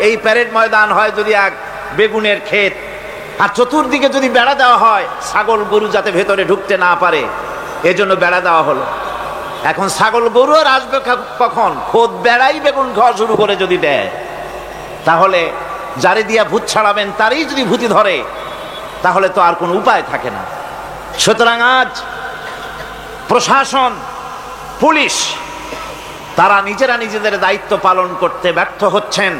এই প্যারেড ময়দান হয় যদি এক বেগুনের ক্ষেত, আর চতুর্দিকে যদি বেড়া দেওয়া হয় ছাগল গরু যাতে ভেতরে ঢুকতে না পারে, এজন্য বেড়া দেওয়া হলো। এখন ছাগল গরু আর আসবে কখন? খোদ বেড়াই বেগুন খাওয়া শুরু করে যদি দেয়, তাহলে যারে দিয়া ভূত ছাড়াবেন তারই যদি ভূতি ধরে, তাহলে তো আর কোনো উপায় থাকে না। সুতরাং আজ প্রশাসন, পুলিশ, তারা নিজেরা নিজেদের দায়িত্ব পালন করতে ব্যর্থ হচ্ছেন।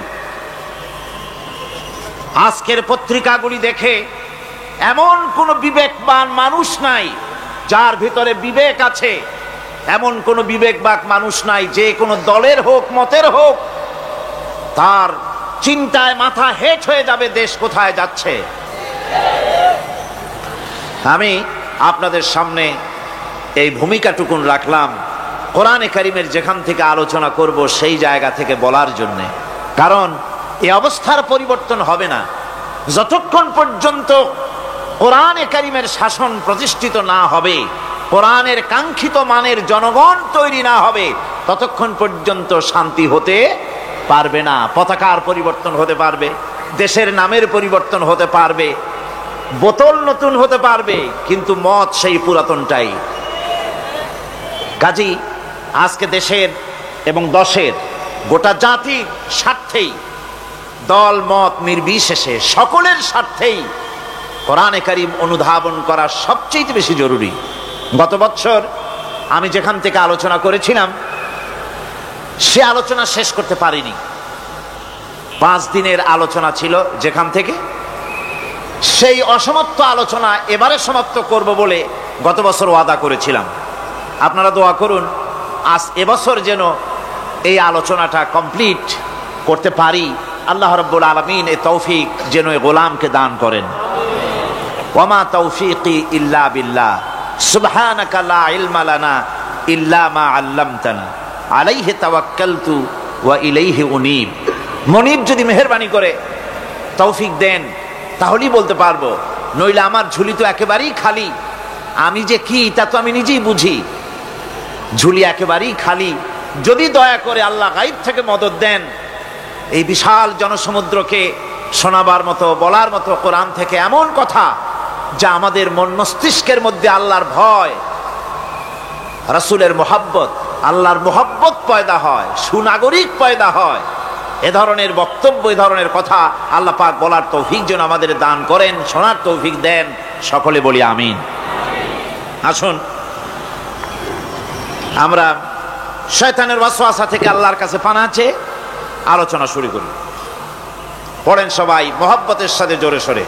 আজকের পত্রিকাগুলি দেখে এমন কোন বিবেকবান মানুষ নাই যার ভিতরে বিবেক আছে, এমন কোন বিবেকবান মানুষ নাই যে কোনো দলের হোক মতের হোক, তার চিন্তায় মাথা হেঁট হয়ে যাবে দেশ কোথায় যাচ্ছে। আমি আপনাদের সামনে এই ভূমিকাটুকুন রাখলাম কোরআনে কারিমের যেখান থেকে আলোচনা করব সেই জায়গা থেকে বলার জন্যে। কারণ এই অবস্থার পরিবর্তন হবে না যতক্ষণ পর্যন্ত কোরআনে কারিমের শাসন প্রতিষ্ঠিত না হবে, কোরআনের কাঙ্ক্ষিত মানের জনগণ তৈরি না হবে, ততক্ষণ পর্যন্ত শান্তি হতে পারবে না। পতাকার পরিবর্তন হতে পারবে, দেশের নামের পরিবর্তন হতে পারবে, বোতল নতুন হতে পারবে, কিন্তু মত সেই পুরাতনটাই। কাজী আজকে দেশের এবং দশের গোটা জাতির স্বার্থেই, দল মত নির্বিশেষে সকলের স্বার্থেই কোরআনে কারিম অনুধাবন করা সবচেয়ে বেশি জরুরি। গত বছর আমি যেখান থেকে আলোচনা করেছিলাম সে আলোচনা শেষ করতে পারিনি। 5 দিনের আলোচনা ছিল যেখান থেকে, সেই অসমাপ্ত আলোচনা এবারে সমাপ্ত করব বলে গত বছর ওয়াদা করেছিলাম। আপনারা দোয়া করুন আজ এবছর যেন এই আলোচনাটা কমপ্লিট করতে পারি। আল্লাহ রাব্বুল আলামিন এই তৌফিক যেন এই গোলামকে দান করেন। ওয়ামা তৌফিকি ইল্লা বিল্লাহ, সুবহানাকা লা ইলমা লানা ইল্লা মা আল্লামতানা, আলাইহি তাওয়াক্কালতু ওয়া ইলাইহি উনীব। মনিব যদি মেহেরবানি করে তৌফিক দেন তাহলেই বলতে পারবো, নইলে আমার ঝুলি তো একেবারেই খালি। আমি যে কি তা তো আমি নিজেই বুঝি, ঝুলি একেবারেই খালি। যদি দয়া করে আল্লাহ গায়ব থেকে মদদ দেন, এই বিশাল জনসমুদ্রকে শোনাবার মতো, বলার মতো কোরআন থেকে এমন কথা যা আমাদের মন মস্তিষ্কের মধ্যে আল্লাহর ভয়, রাসূলের মোহাব্বত, আল্লাহর মোহাব্বত পয়দা হয়, সুনাগরিক পয়দা হয়, এ ধরনের বক্তব্য, এ ধরনের কথা আল্লাহ পাক বলার তৌফিক যেন আমাদের দান করেন, শোনার তৌফিক দেন। সকলে বলি আমিন। আসুন আমরা শয়তানের ওয়াসওয়াসা থেকে আল্লাহর কাছে পানাহ চেয়ে আলোচনা শুরু করি। পড়েন সবাই মোহাব্বতের সাথে জোরে সোরে।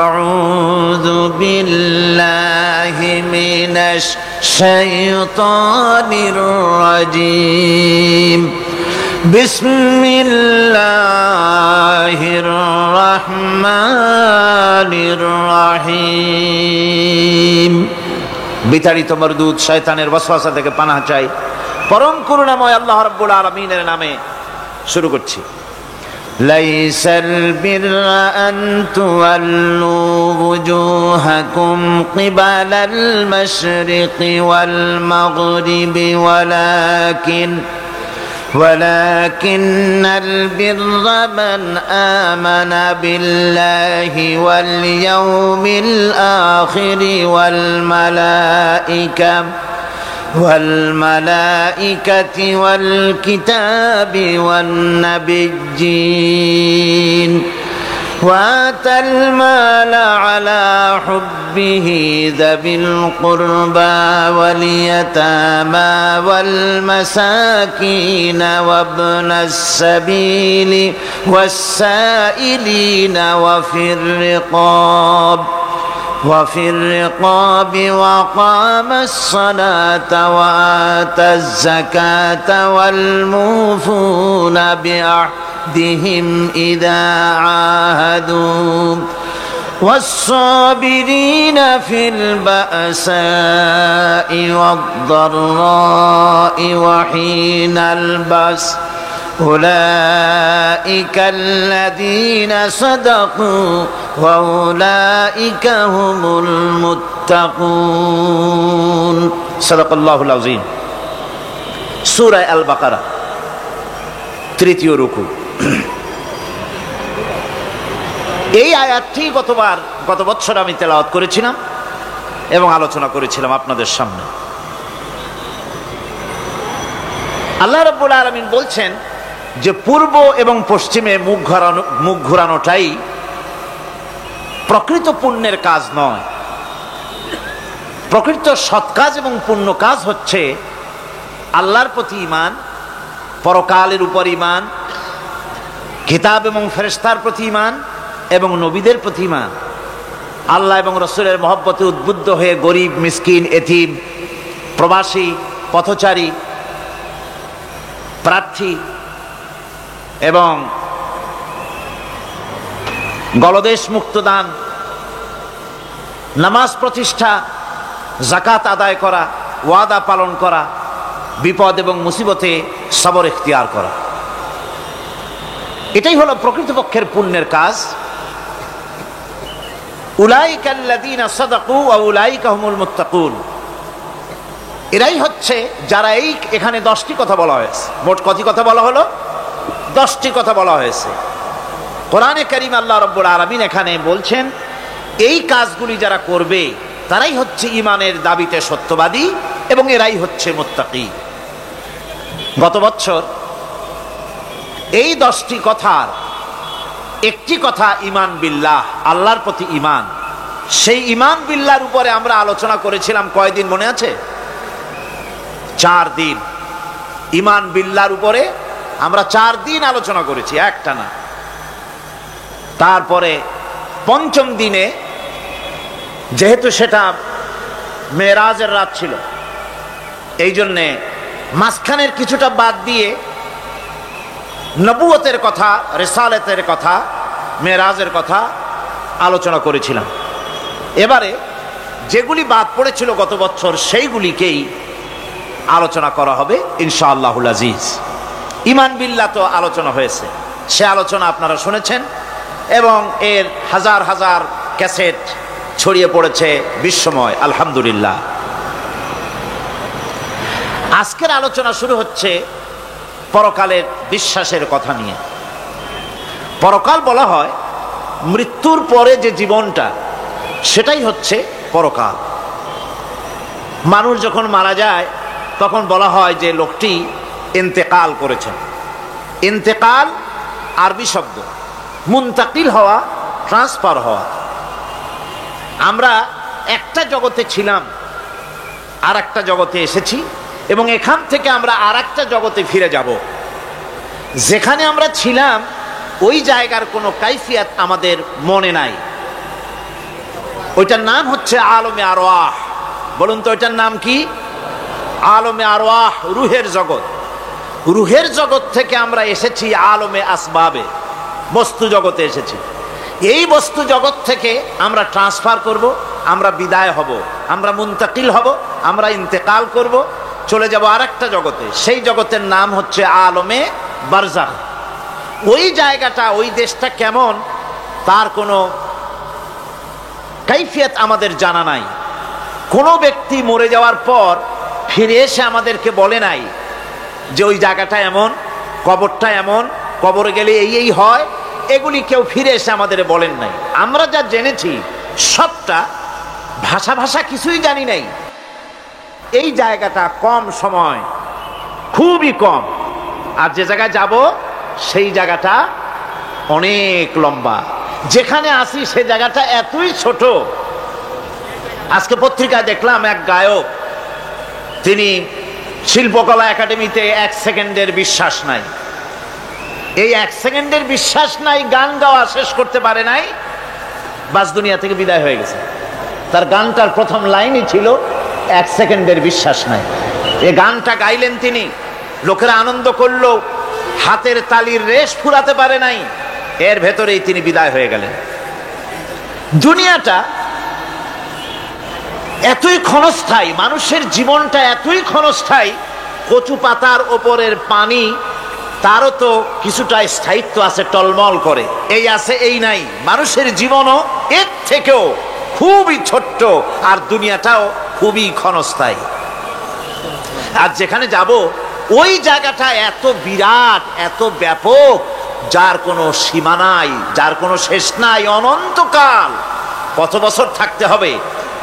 আউযু বিল্লাহি মিনাশ শাইতানির রাজীম। বিসমিল্লাহির রহমানির রহিম। বিতাড়িত মরদুদ শয়তানের ওয়াসওয়াসা থেকে পানাহ চাই পরম করুণাময় আল্লাহ রাব্বুল আলামিনের নামে। শুরু করছি। লাইসাল বিররা আন তুওয়াল্লু ওয়ুজুহাকুম কিবালাল মাশরিকি ওয়াল মাগরিবি ولكن البر من آمن بالله واليوم الآخر والملائكة والكتاب والنبيين وآتى المال على حبه ذوي القربى واليتامى والمساكين وابن السبيل والسائلين وفي الرقاب وقام الصلاة وآتى الزكاة والموفون بعهدهم إذا عاهدوا والصابرين في البأساء والضراء وحين البأس أولئك الذين صدقوا وأولئك هم المتقون صدق الله العظيم। সূরা আল বাকারা তৃতীয় রুকু। এই আয়াতটি গত বছর আমি তেলাওয়াত করেছিলাম এবং আলোচনা করেছিলাম আপনাদের সামনে। আল্লাহ রাব্বুল আলামিন বলছেন যে পূর্ব এবং পশ্চিমে মুখ ঘোরানোটাই প্রকৃত পুণ্যের কাজ নয়। প্রকৃত সৎ কাজ এবং পুণ্য কাজ হচ্ছে আল্লাহর প্রতি ঈমান, পরকালের উপর ঈমান, কিতাব এবং ফেরেশতার প্রতি ঈমান এবং নবীদের প্রতি ঈমান। আল্লাহ এবং রাসূলের মহব্বতে উদ্বুদ্ধ হয়ে গরিব, মিসকিন, এতিম, প্রবাসী, পথচারী, প্রার্থী এবং গলদেশ মুক্ত দান, নামাজ প্রতিষ্ঠা, যাকাত আদায় করা, ওয়াদা পালন করা, বিপদ এবং মুসিবতে সবর ইখতিয়ার করা, এটাই হলো প্রকৃতপক্ষের পুণ্যের কাজ। উলাইকাল্লাযীনা সাদাকু ওয়া উলাইকা হুমুল মুত্তাকুন, এরাই হচ্ছে যারা এখানে 10টি কথা বলা হয়েছে। মোট কতটি কথা বলা হলো? 10টি কথা বলা হয়েছে। কোরআনে কারীম আল্লাহ রাব্বুল আলামিন এখানে বলছেন এই কাজগুলি যারা করবে তারাই হচ্ছে ঈমানের দাবিতে সত্যবাদী এবং এরাই হচ্ছে মুত্তাকী। গত বছর এই 10টি কথার একটি কথা ঈমান বিল্লাহ, আল্লাহর প্রতি ঈমান। সেই ঈমান বিল্লাহর উপরে আমরা আলোচনা করেছিলাম কয়দিন মনে আছে? 4 দিন। ঈমান বিল্লাহর উপরে আমরা 4 দিন আলোচনা করেছি, একটানা। তারপরে পঞ্চম দিনে, যেহেতু সেটা মেরাজের রাত ছিল, এই জন্যে মাঝখানের কিছুটা বাদ দিয়ে নবুয়তের কথা, রিসালাতের কথা, মেরাজের কথা আলোচনা করেছিলাম। এবারে যেগুলি বাদ পড়েছিল গত বছর সেইগুলিকেই আলোচনা করা হবে ইনশাআল্লাহুল আজিজ। ঈমান বিল্লাহ তো আলোচনা হয়েছে, সে আলোচনা আপনারা শুনেছেন এবং এর হাজার হাজার ক্যাসেট ছড়িয়ে পড়েছে বিশ্বময়, আলহামদুলিল্লাহ। আজকের আলোচনা শুরু হচ্ছে পরকালের বিশ্বাসের কথা নিয়ে। পরকাল বলা হয় মৃত্যুর পরে যে জীবনটা, সেটাই হচ্ছে পরকাল। মানুষ যখন মারা যায় তখন বলা হয় যে লোকটি ইন্তেকাল করেছেন। ইন্তেকাল আরবি শব্দ, মুনতাকিল হওয়া, ট্রান্সফার হওয়া। আমরা একটা জগতে ছিলাম, আর একটা জগতে এসেছি এবং এখান থেকে আমরা আর একটা জগতে ফিরে যাব। যেখানে আমরা ছিলাম ওই জায়গার কোনো কাইফিয়াত আমাদের মনে নাই। ওইটার নাম হচ্ছে আলমে আরওয়াহ। বলুন তো ওইটার নাম কি? আলমে আরওয়াহ, রুহের জগৎ। রুহের জগৎ থেকে আমরা এসেছি আলমে আসবাবে, বস্তু জগতে এসেছি। এই বস্তু জগৎ থেকে আমরা ট্রান্সফার করব, আমরা বিদায় হব, আমরা মুনতাকিল হব, আমরা ইন্তেকাল করব, চলে যাব আর একটা জগতে। সেই জগতের নাম হচ্ছে আলমে বারজাখ। ওই জায়গাটা, ওই দেশটা কেমন তার কোনো কাইফিয়াত আমাদের জানা নাই। কোনো ব্যক্তি মরে যাওয়ার পর ফিরে এসে আমাদেরকে বলে নাই যে ওই জায়গাটা এমন, কবরটা এমন, কবরে গেলে এই হয়। এগুলি কেউ ফিরে এসে আমাদের বলেন নাই। আমরা যা জেনেছি সবটা ভাষা কিছুই জানি নাই। এই জায়গাটা কম সময়, খুবই কম। আর যে জায়গায় যাব সেই জায়গাটা অনেক লম্বা। যেখানে আসি সে জায়গাটা এতই ছোট। আজকে পত্রিকায় দেখলাম এক গায়ক, তিনি শিল্পকলা একাডেমিতে 1 সেকেন্ডের বিশ্বাস নাই। এই 1 সেকেন্ডের বিশ্বাস নাই, গান গাওয়া শেষ করতে পারে নাই, বাস দুনিয়া থেকে বিদায় হয়ে গেছে। তার গানটার প্রথম লাইনই ছিল 1 সেকেন্ডের বিশ্বাস নাই। এই গানটা গাইলেন তিনি, লোকেরা আনন্দ করলো, হাতের তালির রেশ ফুরাতে পারে নাই, এর ভেতরেই তিনি বিদায় হয়ে গেলেন। দুনিয়াটা এতই ক্ষণস্থায়ী, মানুষের জীবনটা এতই ক্ষণস্থায়ী, কচু পাতার ওপরের পানি, তারও তো কিছুটা স্থায়িত্ব আছে, টলমল করে। এই আছে, এই নাই। মানুষের জীবনও এর থেকেও খুবই ছোট্ট, আর দুনিয়াটাও খুবই ক্ষণস্থায়ী। আর যেখানে যাব ওই জায়গাটা এত বিরাট, এত ব্যাপক, যার কোনো সীমা নাই, যার কোনো শেষ নাই, অনন্তকাল কত বছর থাকতে হবে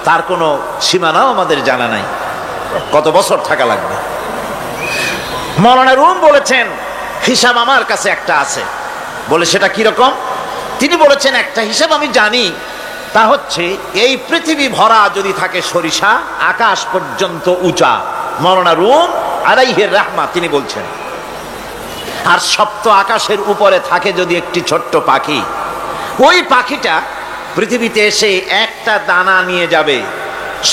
তার কোনো সীমানাও আমাদের জানা নাই, কত বছর থাকা লাগবে। মাওলানা রুম বলেছেন হিসাব আমার কাছে একটা আছে। বলে সেটা কি রকম? তিনি বলেছেন একটা হিসাব আমি জানি, তা হচ্ছে এই পৃথিবী ভরা যদি থাকে সরিষা, আকাশ পর্যন্ত উঁচা। মাওলানা রুম আলাইহির রাহমা তিনি বলছেন, আর সপ্ত আকাশের উপরে থাকে যদি একটি ছোট্ট পাখি, ওই পাখিটা পৃথিবীতে এসে একটা দানা নিয়ে যাবে,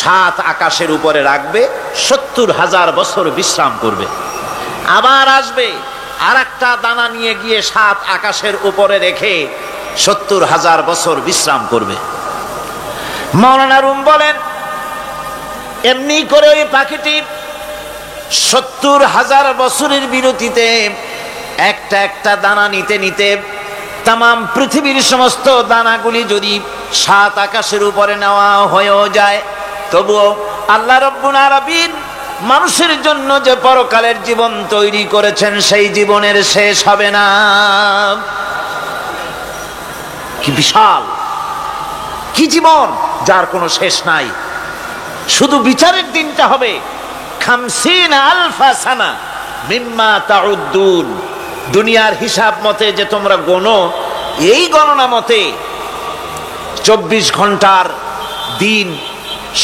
7 আকাশের উপরে রাখবে, 70,000 বছর বিশ্রাম করবে, আবার আসবে আর একটা দানা নিয়ে গিয়ে 7 আকাশের উপরে রেখে 70,000 বছর বিশ্রাম করবে। মাওলানা রুম বলেন এমনি করে ওই পাখিটি 70,000 বছরের বিরতিতে একটা একটা দানা নিতে নিতে তামাম পৃথিবীর সমস্ত দানাগুলি যদি 7 আকাশের উপরে নেওয়া হয়েও যায়, তবুও আল্লাহ রাব্বুল আলামিন মানুষের জন্য যে পরকালের জীবন তৈরি করেছেন সেই জীবনের শেষ হবে না। কি বিশাল, কি জীবন যার কোনো শেষ নাই। শুধু বিচারের দিনটা হবে 50,000 সানা মিম্মা তাউদ্দুন। দুনিয়ার হিসাব মতে যে তোমরা গণো, এই গণনা মতে 24 ঘন্টার দিন,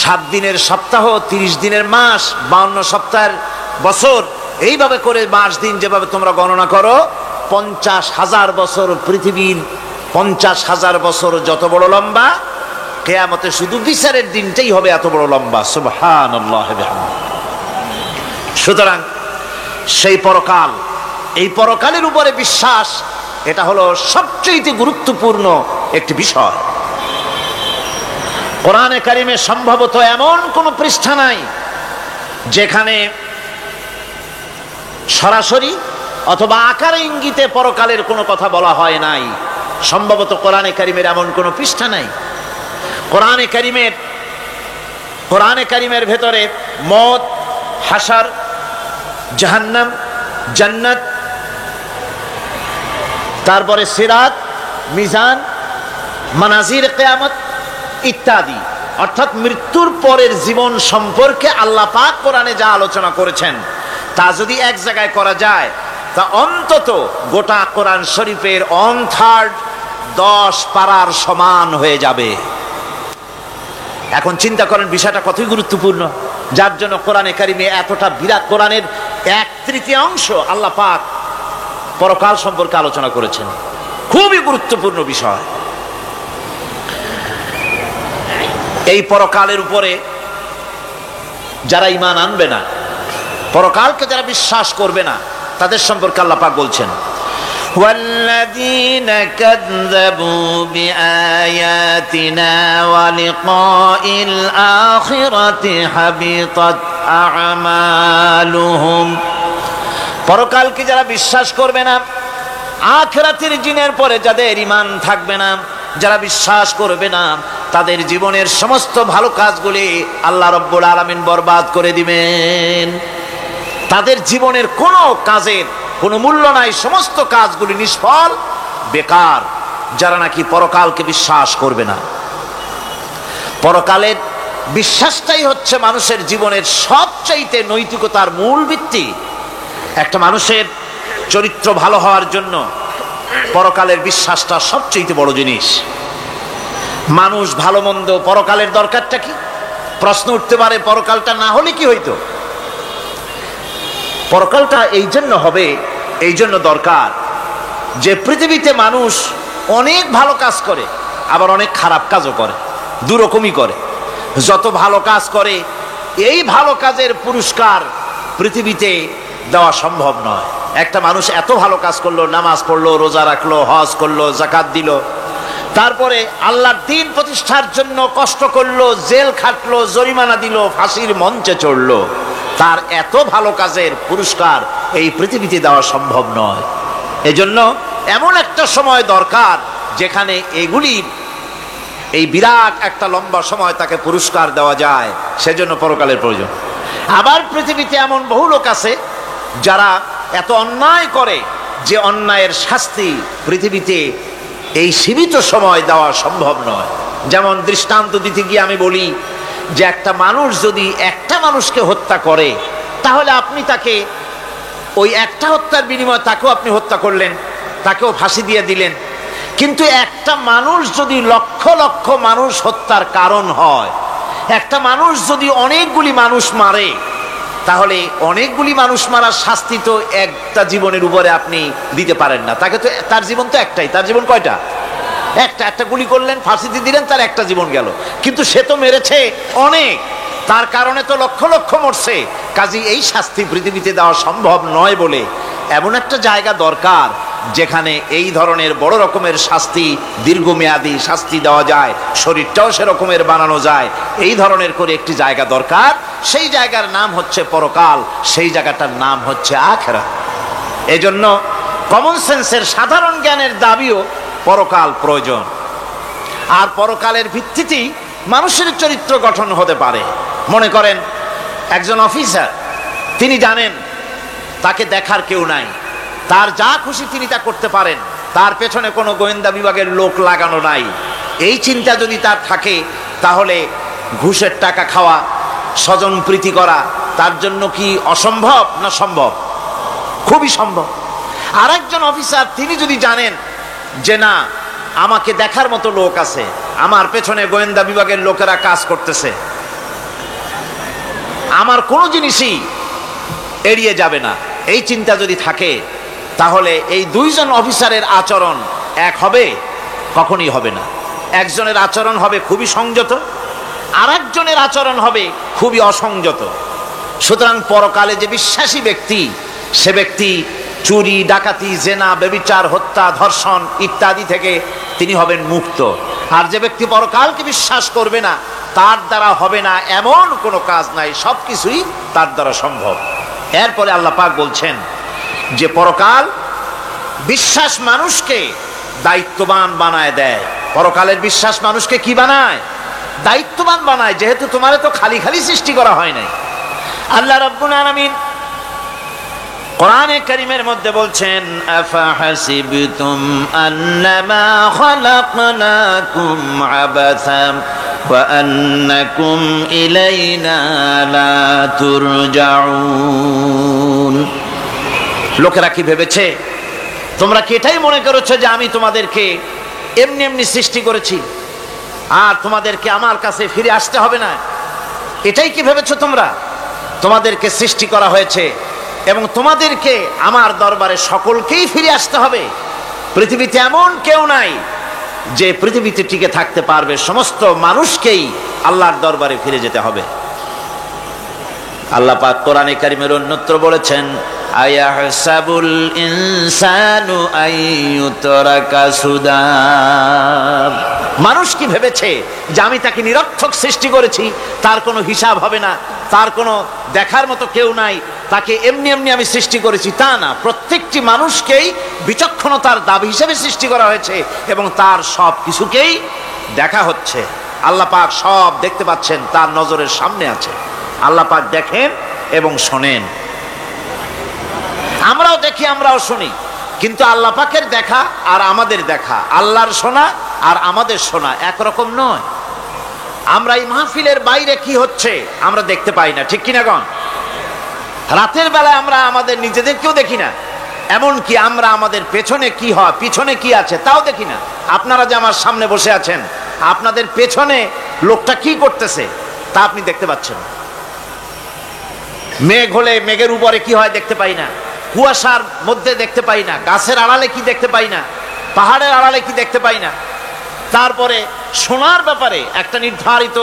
7 দিনের সপ্তাহ, 30 দিনের মাস, 52 সপ্তাহের বছর, এইভাবে করে মাস দিন যেভাবে তোমরা গণনা করো, 50,000 বছর পৃথিবীর 50,000 বছর যত বড় লম্বা, কিয়ামতে শুধু বিচারের দিনটাই হবে এত বড় লম্বা। সুবহানাল্লাহ বিহামদিহি। সুতরাং সেই পরকাল, এই পরকালের উপরে বিশ্বাস, এটা হলো সবচেয়ে গুরুত্বপূর্ণ একটি বিষয়। কোরআনে কারিমে সম্ভবত এমন কোন পৃষ্ঠা নাই যেখানে সরাসরি অথবা আকারে ইঙ্গিতে পরকালের কোনো কথা বলা হয় নাই। সম্ভবত কোরআনে কারিমের এমন কোন পৃষ্ঠা নাই। কোরআনে কারিমের ভেতরে মওত, হাশর, জাহান্নাম, জান্নাত, তারপরে সিরাত, মিজান, মানাজির কিয়ামত ইত্যাদি, অর্থাৎ মৃত্যুর পরের জীবন সম্পর্কে আল্লাহ পাক কোরআনে যা আলোচনা করেছেন তা যদি এক জায়গায় করা যায় তা অন্তত গোটা কোরআন শরীফের 1/3 10 পারার সমান হয়ে যাবে। এখন চিন্তা করেন বিষয়টা কতই গুরুত্বপূর্ণ, যার জন্য কোরআনে কারিমে এতটা বিরাট, কোরআনের 1/3 আল্লাহ পাক পরকাল সম্পর্কে আলোচনা করেছেন। খুবই গুরুত্বপূর্ণ বিষয়। এই পরকালের উপরে যারা ঈমান আনবে না, পরকালকে যারা বিশ্বাস করবে না, তাদের সম্পর্কে আল্লাহ পাক বলছেন, والذين كذبوا بآياتنا ولقاء الآخرة حبطت أعمالهم। পরকালকে যারা বিশ্বাস করবে না, আখিরাতের দিনের পরে যাদের ঈমান থাকবে না, যারা বিশ্বাস করবে না, তাদের জীবনের সমস্ত ভালো কাজগুলি আল্লাহ রাব্বুল আলামিন বরবাদ করে দিবেন। তাদের জীবনের কোনো কাজের কোনো মূল্য নাই, সমস্ত কাজগুলি নিষ্ফল, বেকার, যারা নাকি পরকালকে বিশ্বাস করবে না। পরকালের বিশ্বাসটাই হচ্ছে মানুষের জীবনের সবচাইতে নৈতিকতার মূল ভিত্তি। একটা মানুষের চরিত্র ভালো হওয়ার জন্য পরকালের বিশ্বাসটা সবচেয়ে বড় জিনিস। মানুষ ভালো মন্দ, পরকালের দরকারটা কি? প্রশ্ন উঠতে পারে, পরকালটা না হলে কি হইতো? পরকালটা এই জন্য হবে, এই জন্য দরকার যে পৃথিবীতে মানুষ অনেক ভালো কাজ করে, আবার অনেক খারাপ কাজও করে, দুরকমই করে। যত ভালো কাজ করে, এই ভালো কাজের পুরস্কার পৃথিবীতে দেওয়া সম্ভব নয়। একটা মানুষ এত ভালো কাজ করলো, নামাজ পড়লো, রোজা রাখলো, হজ করলো, যাকাত দিল, তারপরে আল্লাহর দ্বীন প্রতিষ্ঠার জন্য কষ্ট করলো, জেল খাটলো, জরিমানা দিল, ফাঁসির মঞ্চে চড়লো, তার এত ভালো কাজের পুরস্কার এই পৃথিবীতে দেওয়া সম্ভব নয়। এজন্য এমন একটা সময় দরকার যেখানে এগুলি, এই বিরাট একটা লম্বা সময় তাকে পুরস্কার দেওয়া যায়, সেজন্য পরকালের প্রয়োজন। আবার পৃথিবীতে এমন বহু লোক আছে যারা এত অন্যায় করে, যে অন্যায়ের শাস্তি পৃথিবীতে এই সীমিত সময় দেওয়া সম্ভব নয়। যেমন দৃষ্টান্ত দিতে গিয়ে আমি বলি যে একটা মানুষ যদি একটা মানুষকে হত্যা করে, তাহলে আপনি তাকে ওই একটা হত্যার বিনিময়ে তাকেও আপনি হত্যা করলেন, তাকেও ফাঁসি দিয়ে দিলেন। কিন্তু একটা মানুষ যদি লক্ষ লক্ষ মানুষ হত্যার কারণ হয়, একটা মানুষ যদি অনেকগুলি মানুষ মারে, তাহলে অনেকগুলি মানুষ মারার শাস্তি তো একটা জীবনের উপরে আপনি দিতে পারেন না। তাকে তো, তার জীবন তো একটাই, তার জীবন কয়টা? একটা গুলি করলেন, ফাঁসিতে দিলেন, তার একটা জীবন গেল। কিন্তু সে তো মেরেছে অনেক, তার কারণে তো লক্ষ লক্ষ মরছে। কাজী এই শাস্তি পৃথিবীতে দেওয়া সম্ভব নয় বলে এমন একটা জায়গা দরকার যেখানে এই ধরনের বড় রকমের শাস্তি, দীর্ঘমেয়াদী শাস্তি দেওয়া যায়, শরীরটাও সেরকমের বানানো যায়। এই ধরনের করে একটি জায়গা দরকার। সেই জায়গার নাম হচ্ছে পরকাল, সেই জায়গাটার নাম হচ্ছে আখিরাত। এজন্য কমন সেন্সের, সাধারণ জ্ঞানের দাবিও পরকাল প্রয়োজন। আর পরকালের ভিত্তিতেই মানুষের চরিত্র গঠন হতে পারে। মনে করেন একজন অফিসার, তিনি জানেন তাকে দেখার কেউ নাই, তার যা খুশি তিনি তা করতে পারেন, তার পেছনে কোনো গোয়েন্দা বিভাগের লোক লাগানো নাই। এই চিন্তা যদি তার থাকে, তাহলে ঘুষের টাকা খাওয়া, স্বজন প্রীতি করা তার জন্য কি অসম্ভব না সম্ভব? খুবই সম্ভব। আর একজন অফিসার, তিনি যদি জানেন যে না, আমাকে দেখার মতো লোক আছে, আমার পেছনে গোয়েন্দা বিভাগের লোকেরা কাজ করতেছে, আমার কোনো জিনিসই এড়িয়ে যাবে না, এই চিন্তা যদি থাকে, তাহলে এই দুইজন অফিসারের আচরণ এক হবে? কখনই হবে না। একজনের আচরণ হবে খুবই সংযত, আর একজনের আচরণ হবে খুবই অসংযত। সুতরাং পরকালে যে বিশ্বাসী ব্যক্তি, সে ব্যক্তি চুরি, ডাকাতি, জেনা, ব্যভিচার, হত্যা, ধর্ষণ ইত্যাদি থেকে তিনি হবেন মুক্ত। আর যে ব্যক্তি পরকালকে বিশ্বাস করবে না, তার দ্বারা হবে না এমন কোনো কাজ নাই, সবকিছুই তার দ্বারা সম্ভব। এরপরে আল্লাহ পাক বলছেন যে পরকাল বিশ্বাস মানুষকে দায়িত্ববান বানায় দেয়। পরকালের বিশ্বাস মানুষকে কি বানায়? দায়িত্ববান বানায়। যেহেতু তোমারে তো খালি খালি সৃষ্টি করা হয় নাই। আল্লাহ রাব্বুল আলামিন কোরআনে কারীমের মধ্যে বলছেন, আফাহাসিবতুম আন্নামা খালাকনাকুম আবাসা ওয়া আন্নাকুম ইলাইনা লা তুরজাউন। লোকেরা কি ভেবেছে? তোমরা কি এটাই মনে করেছো যে আমি তোমাদেরকে এমনি এমনি সৃষ্টি করেছি আর তোমাদেরকে আমার কাছে ফিরে আসতে হবে না? এটাই কি ভেবেছো তোমরা? তোমাদেরকে সৃষ্টি করা হয়েছে এবং তোমাদেরকে আমার দরবারে সকলকেই ফিরে আসতে হবে। পৃথিবীতে এমন কেউ নাই যে পৃথিবীতে টিকে থাকতে পারবে, সমস্ত মানুষকেই আল্লাহর দরবারে ফিরে যেতে হবে। আল্লাহ পাক কোরআনে কারীমের অন্যত্র বলেছেন, আয়াহসাবুল ইনসানু আইয়ুতরাকা সুদা। মানুষ কি ভেবেছে যে আমি তাকে নিরর্থক সৃষ্টি করেছি, তার কোনো হিসাব হবে না, তার কোনো দেখার মতো কেউ নাই, তাকে এমনি এমনি আমি সৃষ্টি করেছি? তা না। প্রত্যেকটি মানুষকেই বিচক্ষণতার দাবি হিসেবে সৃষ্টি করা হয়েছে এবং তার সব কিছুকেই দেখা হচ্ছে। আল্লাহ পাক সব দেখতে পাচ্ছেন, তার নজরের সামনে আছে। আল্লাহ পাক দেখেন এবং শোনেন। আমরাও দেখি, আমরাও শুনি, কিন্তু আল্লাহ পাকের দেখা আর আমাদের দেখা, আল্লাহর শোনা আর আমাদের শোনা একরকম নয়। আমরা এই মাহফিলের বাইরে কি হচ্ছে আমরা দেখতে পাই না, ঠিক কিনা গণ? রাতের বেলায় আমরা আমাদের নিজেদেরকেও দেখি না, এমনকি আমরা আমাদের পেছনে কি হয়, পিছনে কি আছে তাও দেখি না। আপনারা যে আমার সামনে বসে আছেন, আপনাদের পেছনে লোকটা কি করতেছে তা আপনি দেখতে পাচ্ছেন। মেঘ হলে মেঘের উপরে কি হয় দেখতে পাই না, কুয়াশার মধ্যে দেখতে পাই না, গাছের আড়ালে কি দেখতে পাই না, পাহাড়ের আড়ালে কি দেখতে পাই না। তারপরে শোনার ব্যাপারে একটা নির্ধারিত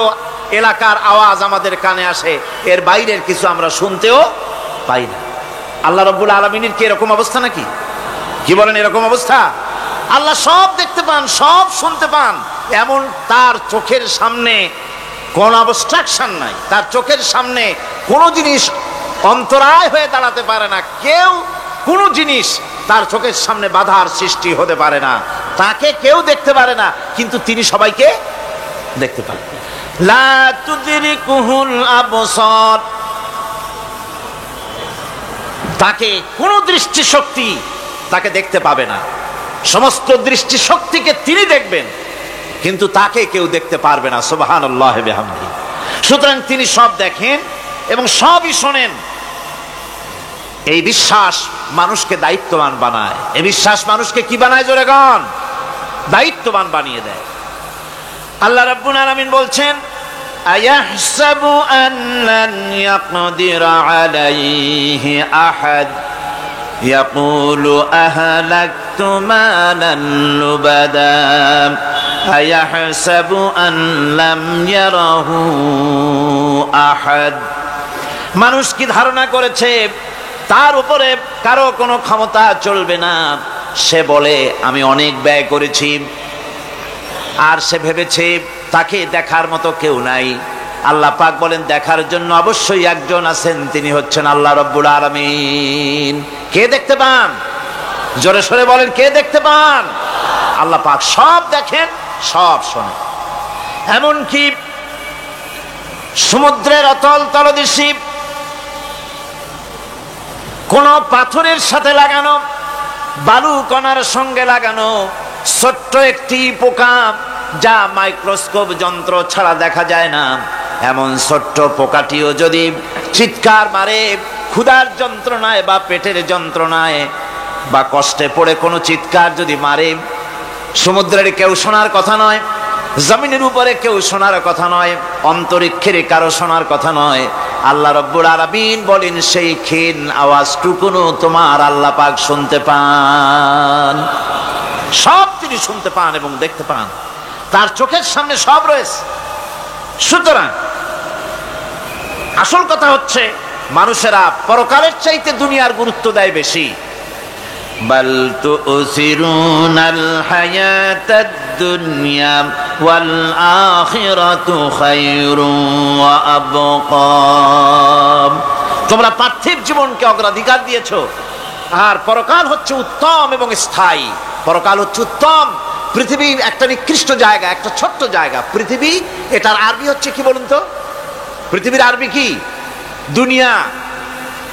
এলাকার আওয়াজ আমাদের কানে আসে, এর বাইরের কিছু আমরা শুনতেও পাই না। আল্লাহ রাব্বুল আলামিনের কি এরকম অবস্থা নাকি? কি বলেন, এরকম অবস্থা? আল্লাহ সব দেখতে পান, সব শুনতে পান, এমন তার চোখের সামনে কোন অবস্ট্রাকশন নাই, তার চোখের সামনে কোনো জিনিস অন্তরায় হয়ে দাঁড়াতে পারে না। কেউ কোনো জিনিস তার চোখের সামনে বাধার সৃষ্টি হতে পারে না। তাকে কেউ দেখতে পারে না, কিন্তু তিনি সবাইকে দেখতে পান। লা তুদরিকুহুল আবসার, তাকে কোনো দৃষ্টিশক্তি তাকে দেখতে পাবে না। সমস্ত দৃষ্টি শক্তিকে তিনি দেখবেন, কিন্তু তাকে কেউ দেখতে পারবে না। সুবহানাল্লাহ ওয়া বিহামদিহি। সুতরাং তিনি সব দেখেন এবং সবই শোনেন। এই বিশ্বাস মানুষকে দায়িত্ববান বানায়। এই বিশ্বাস মানুষকে কি বানায়? জোরে গান, দায়িত্ববান বানিয়ে দেয়। আল্লাহ রাব্বুল আলামিন বলছেন, আয়াহসাবু আল্লান ইয়াকদিরা আলাইহি আহাদ ইয়াকুলু আহলাকতু মালান লুবাদা আয়াহসাবু আন লাম ইয়ারাহু আহাদ। মানুষ কি ধারণা করেছে তার উপরে কারো কোনো ক্ষমতা চলবে না? সে বলে আমি অনেক ব্যয় করেছি, আর সে ভেবেছে তাকে দেখার মতো কেউ নাই। আল্লাহ পাক বলেন দেখার জন্য অবশ্যই একজন আছেন, তিনি হচ্ছেন আল্লাহ রাব্বুল আলামিন। কে দেখতে পান? জোরে সরে বলেন, কে দেখতে পান? আল্লাহ পাক সব দেখেন, সব শোনেন। এমনকি সমুদ্রের অতল তলদেশে কোন পাথরের সাথে লাগানো, বালু কণার সঙ্গে লাগানো ছোট্ট একটি পোকা, যা মাইক্রোস্কোপ যন্ত্র ছাড়া দেখা যায় না, এমন ছোট্ট পোকাটিও যদি চিৎকার মারে ক্ষুধার যন্ত্রণায় বা পেটের যন্ত্রণায় বা কষ্টে পড়ে কোনো চিৎকার যদি মারে, সমুদ্রের কেউ শোনার কথা নয়, জমিনের উপরে কেউ শোনার কথা নয়, অন্তরিক্ষের কারো শোনার কথা নয়। আল্লাহ রাব্বুল আলামিন বলেন সেই ক্ষীণ আওয়াজটুকুনো তোমার আল্লাহ পাক শুনতে পান। সব তিনি শুনতে পান এবং দেখতে পান, তার চোখের সামনে সব রয়েছে। সুতরাং আসল কথা হচ্ছে মানুষেরা পরকালের চাইতে দুনিয়ার গুরুত্ব দেয় বেশি। বাল তুসিরুনাল হায়াতাদ দুনিয়া ওয়াল আখিরাতু খায়রুন ওয়া আবকা। তোমরা পার্থিব জীবনকে অগ্রাধিকার দিয়েছো, আর পরকাল হচ্ছে উত্তম এবং স্থায়ী। পরকাল হচ্ছে উত্তম। পৃথিবী একটা নিকৃষ্ট জায়গা, একটা ছোট্ট জায়গা পৃথিবী। এটার আরবি হচ্ছে কি বলুন তো? পৃথিবীর আরবি কি? দুনিয়া।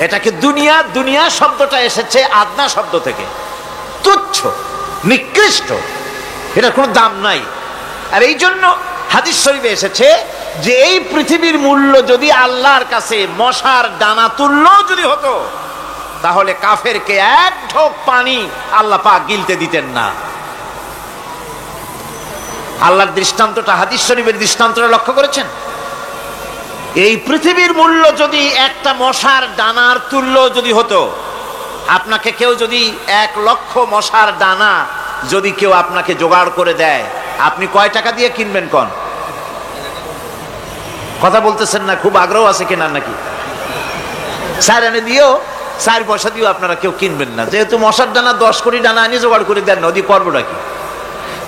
এটাকে দুনিয়া, দুনিয়া শব্দটা এসেছে আদনা শব্দ থেকে, তুচ্ছ, নিকৃষ্ট, এটার কোনো দাম নাই। আর এই জন্য হাদিস শরীফে এসেছে যে এই পৃথিবীর মূল্য যদি আল্লাহর কাছে মশার দানা তুল্য যদি হতো, তাহলে কাফেরকে এক ঢোক পানি আল্লাহ পাক গিলতে দিতেন না। আল্লাহর দৃষ্টান্তটা, হাদিস শরীফের দৃষ্টান্তটা লক্ষ্য করেছেন? এই পৃথিবীর মূল্য যদি একটা মশার দানার তুল্য যদি হতো, আপনাকে কেউ যদি 1,00,000 মশার দানা যদি কেউ আপনাকে জোগাড় করে দেয়, আপনি কয় টাকা দিয়ে কিনবেন? কোন কথা বলতেছেন না? খুব আগ্রহ আছে কেনার নাকি? 4 আনা দিয়েও, 4 পয়সা দিয়েও আপনারা কেউ কিনবেন না, যেহেতু মশার দানা 10 কোটি দানা আনি জোগাড় করে দেন না, ওদি করবোটা কি?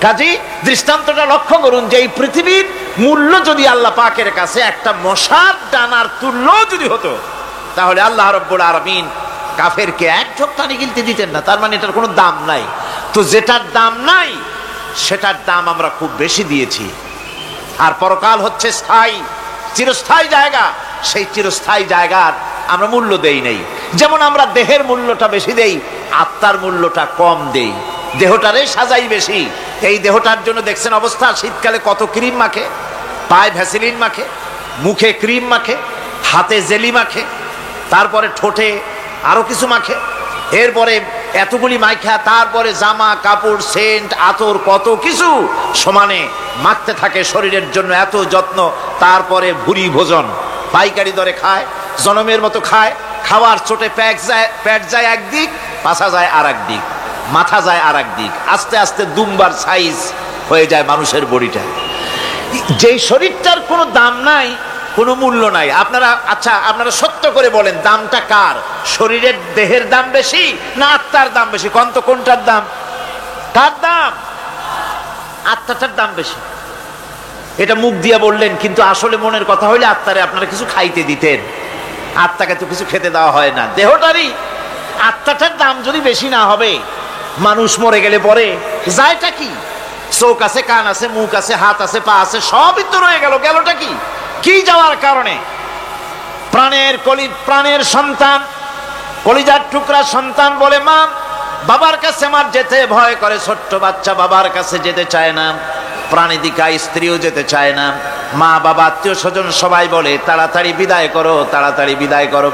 কাজী দৃষ্টান্তটা লক্ষ্য করুন যে এই পৃথিবীর মূল্য যদি আল্লাহ পাকের কাছে একটা মশার দানার তুল্য যদি হতো, তাহলে আল্লাহ রাব্বুল আলামিন কাফেরকে এক ঢোক পানি গিলতে দিতেন না। তার মানে এটার কোনো দাম নাই। তো যেটার দাম নাই সেটার দাম আমরা খুব বেশি দিয়েছি। আর পরকাল হচ্ছে স্থায়ী, চিরস্থায়ী জায়গা। সেই চিরস্থায়ী জায়গার আমরা মূল্য দেই নাই। যেমন আমরা দেহের মূল্যটা বেশি দেই, আত্মার মূল্যটা কম দেই। দেহটারে সাজাই বেশি। এই দেহটার জন্য দেখছেন অবস্থা, শীতকালে কত ক্রিম মাখে, পায়ে ভ্যাসলিন মাখে, মুখে ক্রিম মাখে, হাতে জেলি মাখে, তারপরে ঠোঁটে আরো কিছু মাখে, এরপরে এতগুলি মাইখা তারপরে জামা কাপড় সেন্ট আতর কত কিছু সমানে মাখতে থাকে শরীরের জন্য, এত যত্ন। তারপরে ভুরি ভোজন পাইকারি দরে খায়, জনমের মতো খায়। খাওয়ার চোটে পেট যায় একদিক, পাছা যায় আর একদিক, মাথা যায় আর একদিক, আস্তে আস্তে দুম্বার সাইজ হয়ে যায় মানুষের বডিটা। যেই শরীরটার কোনো দাম নাই, কোনো মূল্য নাই। আপনারা আচ্ছা, আপনারা সত্য করে বলেন দামটা কার? শরীরের দেহের দাম বেশি না আত্মার দাম বেশি? কোন তো কোনটার দাম? কার দাম? আত্মাটার দাম বেশি। এটা মুখ দিয়ে বললেন, কিন্তু আসলে মনের কথা হইলে আত্মারে আপনারা কিছু খাইতে দিতেন। আত্মাকে তো কিছু খেতে দেওয়া হয় না। দেহটারই আত্মাটার দাম যদি বেশি না হবে, মানুষ মরে গেলে পরে যায়টা কি? চোখ আছে, কান আছে, মুখ আছে, হাত আছে, পা আছে, সবই তো রয়ে গেল। গেলটা কি? কি যাওয়ার কারণে? প্রাণের সন্তান, কলিজার টুকরা সন্তান বলে মা, বাবার কাছে আমার যেতে ভয় করে, ছোট্ট বাচ্চা বাবার কাছে যেতে চায় না, প্রাণীদিকা স্ত্রীও যেতে চায় না, মা বাবা আত্মীয় স্বজন সবাই বলে তাড়াতাড়ি বিদায় করো, তাড়াতাড়ি বিদায় করো।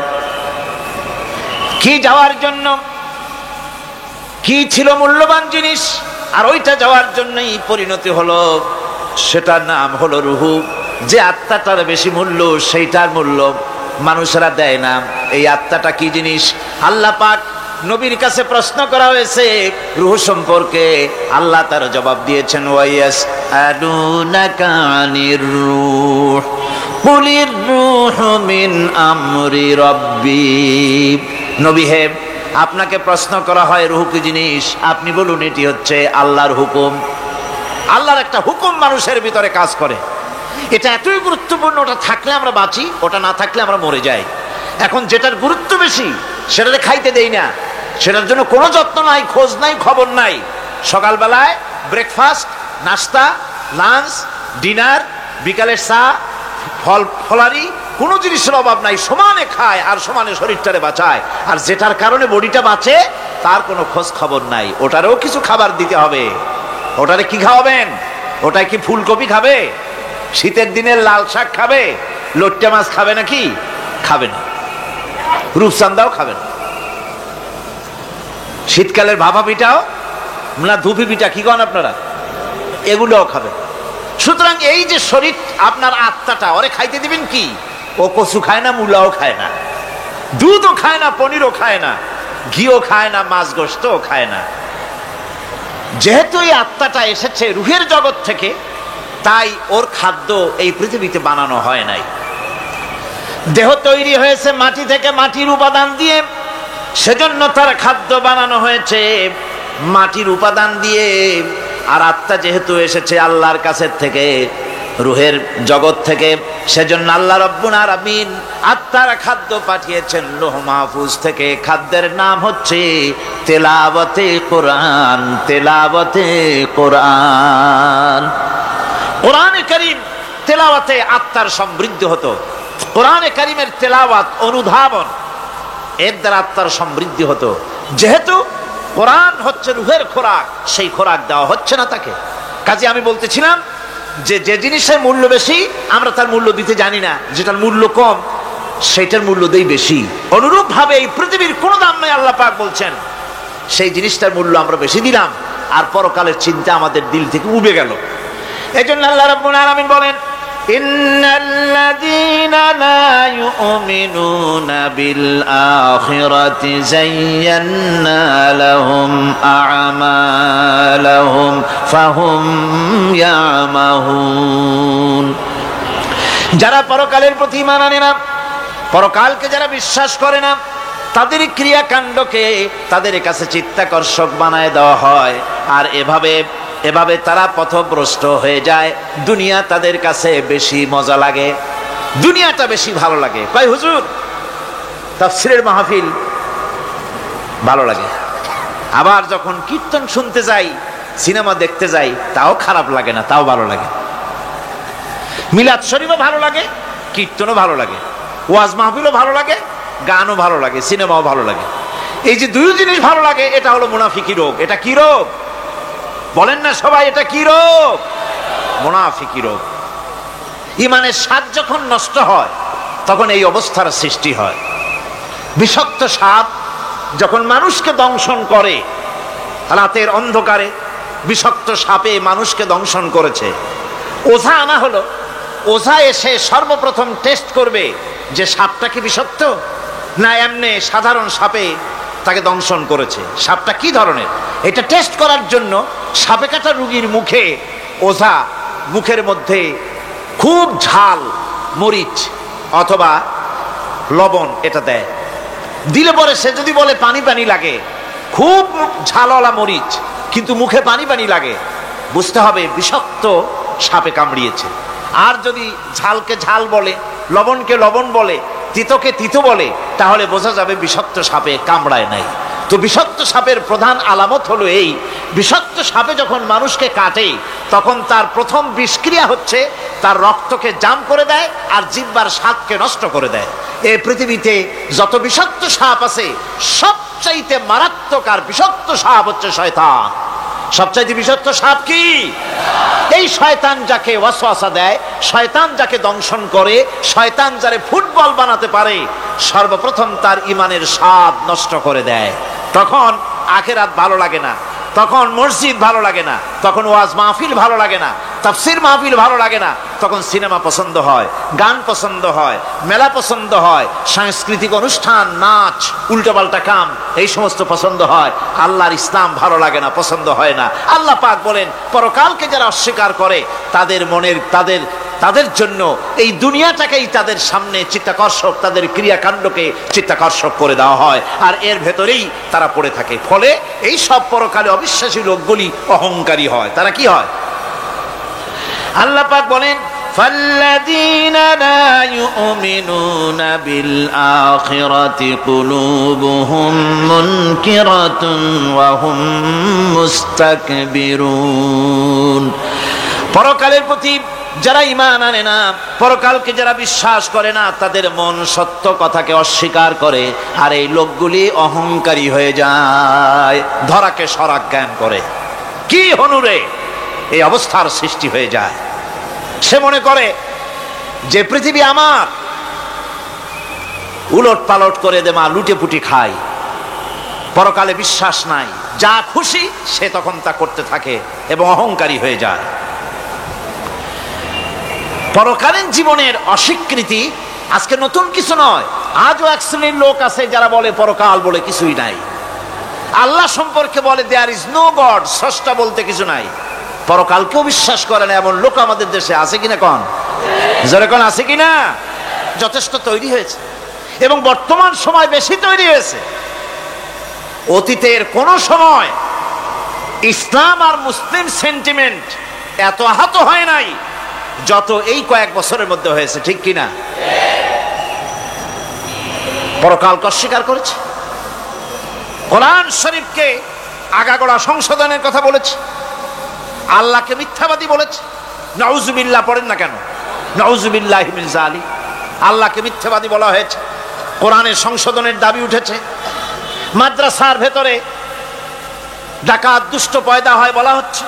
কি যাওয়ার জন্য? কি ছিল মূল্যবান জিনিস, আর ওইটা যাওয়ার জন্যই পরিণতি হলো, সেটার নাম হলো রুহু। যে আত্মাটার বেশি মূল্য, সেইটার মূল্য মানুষেরা দেয় না। এই আত্মাটা কি জিনিস? আল্লাহ পাক নবীর কাছে প্রশ্ন করা হয়েছে রূহ সম্পর্কে, আল্লাহ তার জবাব দিয়েছেন, ওয়াইয়াস আদুনাকা আনির রূহ কুলির রূহু মিন আমরি রাব্বি। নবী হে, আপনাকে প্রশ্ন করা হয় রূহ কি জিনিস, আপনি বলুন এটি হচ্ছে আল্লাহর হুকুম। আল্লাহর একটা হুকুম মানুষের ভিতরে কাজ করে, এটা এতই গুরুত্বপূর্ণ, ওটা থাকলে আমরা বাঁচি, ওটা না থাকলে আমরা মরে যাই। এখন যেটার গুরুত্ব বেশি সেটাতে খাইতে দেই না, সেটার জন্য কোনো যত্ন নাই, খোঁজ নাই, খবর নাই। সকালবেলায় ব্রেকফাস্ট, নাস্তা, লাঞ্চ, ডিনার, বিকালের চা, ফলারি, কোনো জিনিসের অভাব নাই, সমানে খায় আর সমানে শরীরটারে বাঁচায়। আর যেটার কারণে বডিটা বাঁচে তার কোনো খোঁজ খবর নাই, ওটারও কিছু খাবার দিতে হবে। ওটারে কি খাওয়াবেন? ওটাই কি ফুলকপি খাবে? শীতের দিনের লাল শাক খাবে? লট্টা মাছ খাবে নাকি? খাবে না। রূপচান্দাও খাবে না। শীতকালের ভাপা পিঠাও না, ধুপি পিঠা কি কন আপনারা, এগুলোও খাবে। সুতরাং এই যে শরীর, আপনার আত্মাটা, ওরে খাইতে দিবেন কি? ও কচু খায় না, মূলাও খায় না, দুধও খায় না, পনিরও খায় না, ঘিও খায় না, মাছ গোশতও খায় না। যেহেতু এই আত্মাটা এসেছে রুহের জগৎ থেকে, তাই ওর খাদ্য এই পৃথিবীতে বানানো হয় নাই। দেহ তৈরি হয়েছে মাটি থেকে, মাটির উপাদান দিয়ে, সেজন্য তার খাদ্য বানানো হয়েছে মাটির উপাদান দিয়ে। আর আত্মা যেহেতু এসেছে আল্লাহর কাছের থেকে, রুহের জগৎ থেকে, সেজন্য আল্লাহ রাব্বুল আলামিন আত্মার খাদ্য পাঠিয়েছেন লৌহ মাহফুজ থেকে। খাদ্যের নাম হচ্ছে তেলাওয়াতে কোরআন, তেলাওয়াতে কোরআন। কোরআনে কারীম তেলাওয়াতে আত্মার সমৃদ্ধি হতো। কোরআনে কারীমের তেলাওয়াত, অনুধাবন, এর দ্বারা আত্মার সমৃদ্ধি হতো। যেহেতু কোরআন হচ্ছে রুহের খোরাক, সেই খোরাক দেওয়া হচ্ছে না তাকে। কাজে আমি বলতেছিলাম যে যে জিনিসের মূল্য বেশি আমরা তার মূল্য দিতে জানি না, যেটার মূল্য কম সেইটার মূল্য দেই বেশি। অনুরূপ ভাবে এই পৃথিবীর কোনো দাম নাই, আল্লাহ পাক বলছেন, সেই জিনিসটার মূল্য আমরা বেশি দিলাম, আর পরকালের চিন্তা আমাদের দিল থেকে উবে গেল। এই জন্য আল্লাহ রাব্বুল আলামিন বলেন, ইন্নাল্লাযীনা লা ইউমিনুনা বিল আখিরাতি যায়্যান্না লাহুম আ'মালাহুম ফাহুম ইয়ামাহুন। যারা পরকালের প্রতি ঈমান আনে না, পরকালকে যারা বিশ্বাস করে না, তাদের ক্রিয়াকাণ্ডকে তাদের কাছে চিত্তাকর্ষক বানায় দেওয়া হয়। আর এভাবে তারা পথভ্রষ্ট হয়ে যায়। দুনিয়া তাদের কাছে বেশি মজা লাগে, দুনিয়াটা বেশি ভালো লাগে। কয় হুজুর, তাফসীরের মাহফিল ভালো লাগে, আবার যখন কীর্তন শুনতে যাই, সিনেমা দেখতে যাই, তাও খারাপ লাগে না, তাও ভালো লাগে। মিলাদ শরীফও ভালো লাগে, কীর্তনও ভালো লাগে, ওয়াজ মাহফিলও ভালো লাগে, গানও ভালো লাগে, সিনেমাও ভালো লাগে। এই যে দুই জিনিস ভালো লাগে, এটা হলো মুনাফিকি রোগ। এটা কি রোগ বলেন না সবাই? এটা কি রোগ? মুনাফিকি রোগ। ইমানের স্বাদ যখন নষ্ট হয় তখন এই অবস্থার সৃষ্টি হয়। বিষাক্ত সাপ যখন মানুষকে দংশন করে, রাতের অন্ধকারে বিষাক্ত সাপে মানুষকে দংশন করেছে, ওঝা আনা হলো। ওঝা এসে সর্বপ্রথম টেস্ট করবে যে সাপটা কি বিষাক্ত না এমনি সাধারণ সাপে তাকে দংশন করেছে, সাপটা কি ধরনের। এটা টেস্ট করার জন্য সাপে কাটা রোগীর মুখে ওঝা মুখের মধ্যে খুব ঝাল মরিচ অথবা লবণ এটা দেয়। দিলে পরে সে যদি বলে পানি পানি লাগে, খুব ঝালওয়ালা মরিচ কিন্তু মুখে পানি পানি লাগে, বুঝতে হবে বিষাক্ত সাপে কামড়িয়েছে। আর যদি ঝালকে ঝাল বলে, লবণকে লবণ বলে, তিতকে তিতো বলে, তাহলে বোঝা যাবে বিষাক্ত সাপে কামড়ায় নাই। তো বিষাক্ত সাপের প্রধান আলামত হলো এই, বিষাক্ত সাপে যখন মানুষকে কাটে তখন তার প্রথম বিষক্রিয়া হচ্ছে তার রক্তকে জাম করে দেয় আর জিহ্বার স্বাদকে নষ্ট করে দেয়। এই পৃথিবীতে যত বিষাক্ত সাপ আছে সবচাইতে মারাত্মক আর বিষাক্ত সাপ হচ্ছে শয়তান। সবচাইতে বিষাক্ত সাপ কি? এই শয়তান যাকে ওয়াসওয়াসা দেয়, শয়তান যাকে দংশন করে, শয়তান যারে ফুটবল বানাতে পারে, সর্বপ্রথম তার ঈমানের স্বাদ নষ্ট করে দেয়। তখন আখিরাত ভালো লাগে না, তখন মসজিদ ভালো লাগে না, তখন ওয়াজ মাহফিল ভালো লাগে না, তাফসীর মাহফিল ভালো লাগে না, তখন সিনেমা পছন্দ হয়, গান পছন্দ হয়, মেলা পছন্দ হয়, সাংস্কৃতিক অনুষ্ঠান, নাচ, উল্টোপাল্টা কাম, এই সমস্ত পছন্দ হয়। আল্লাহর ইসলাম ভালো লাগে না, পছন্দ হয় না। আল্লাহ পাক বলেন, পরকালকে যারা অস্বীকার করে তাদের মনের তাদের জন্য এই দুনিয়াটাকেই তাদের সামনে চিত্তাকর্ষক, তাদের ক্রিয়াকাণ্ডকে চিত্তাকর্ষক করে দেওয়া হয়, আর এর ভেতরেই তারা পড়ে থাকে। ফলে এই সব পরকালে অবিশ্বাসী লোকগুলি অহংকারী হয়। তারা কি হয়? আল্লাহ পাক বলেন, فالذين لا يؤمنون بالآخرة قلوبهم منكرة وهم مستكبرون। পরকালের প্রতি যারা ঈমান আনে না, পরকালকে যারা বিশ্বাস করে না, তাদের মন সত্য কথাকে অস্বীকার করে, আর এই লোকগুলি অহংকারী হয়ে যায়, ধরাকে সরাক জ্ঞান করে। কি হনুরে এই অবস্থার সৃষ্টি হয়ে যায়। সে মনে করে যে পৃথিবী আমার, উলট পালট করে দে মা, লুটে পুটি খাই, পরকালে বিশ্বাস নাই, যা খুশি সে তখন তা করতে থাকে এবং অহংকারী হয়ে যায়। পরকালীন জীবনের অস্বীকৃতি আজকে নতুন কিছু নয়। আজও এক শ্রেণীর লোক আছে যারা বলে পরকাল বলে কিছুই নাই, আল্লাহ সম্পর্কে বলে দেয়ার ইজ নো গড, স্রষ্টা বলতে কিছু নাই, পরকালকেও বিশ্বাস করে না এমন লোক আমাদের দেশে আছে কিনা? কোন জোরে কোন আছে কিনা? যথেষ্ট তৈরি হয়েছে এবং বর্তমান সময় বেশি তৈরি হয়েছে। অতীতের কোন সময় ইসলাম আর মুসলিম সেন্টিমেন্ট এত আহত হয় নাই যত এই কয়েক বছরের মধ্যে হয়েছে, ঠিক কিনা? পরকালকে অস্বীকার করেছে, কোরআন শরীফকে আগাগোড়া সংশোধনের কথা বলেছে, আল্লাহকে মিথ্যাবাদী বলেছে। নাউজুবিল্লাহ পড়েন না কেন? নাউজুবিল্লাহি মিন যালিক। আল্লাহকে মিথ্যাবাদী বলা হয়েছে, কোরআনের সংশোধনের দাবি উঠেছে, মাদ্রাসার ভেতরে ডাকাত দুষ্ট পয়দা হয় বলা হচ্ছে।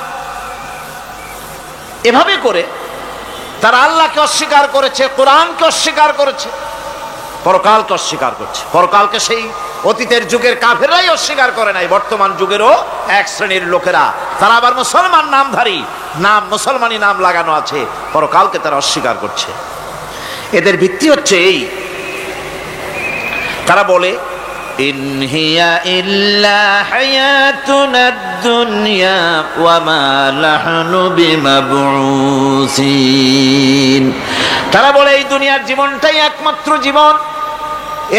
এভাবে করে তারা আল্লাহকে অস্বীকার করেছে, কোরআনকে অস্বীকার করেছে, পরকালকে অস্বীকার করছে। পরকালকে সেই অতীতের যুগের কাফেররাই অস্বীকার করে নাই, বর্তমান যুগেরও এক শ্রেণীর লোকেরা, তারা আবার মুসলমান নামধারী, নাম মুসলমানি নাম লাগানো আছে, পরকালকে তারা অস্বীকার করছে। এদের ভিত্তি হচ্ছে এই, তারা বলে ইন হিয়া ইল্লা হায়াতুনাদ দুনিয়া ওয়া মা নাহনু বিমাবউসিন। তারা বলে এই দুনিয়ার জীবনটাই একমাত্র জীবন,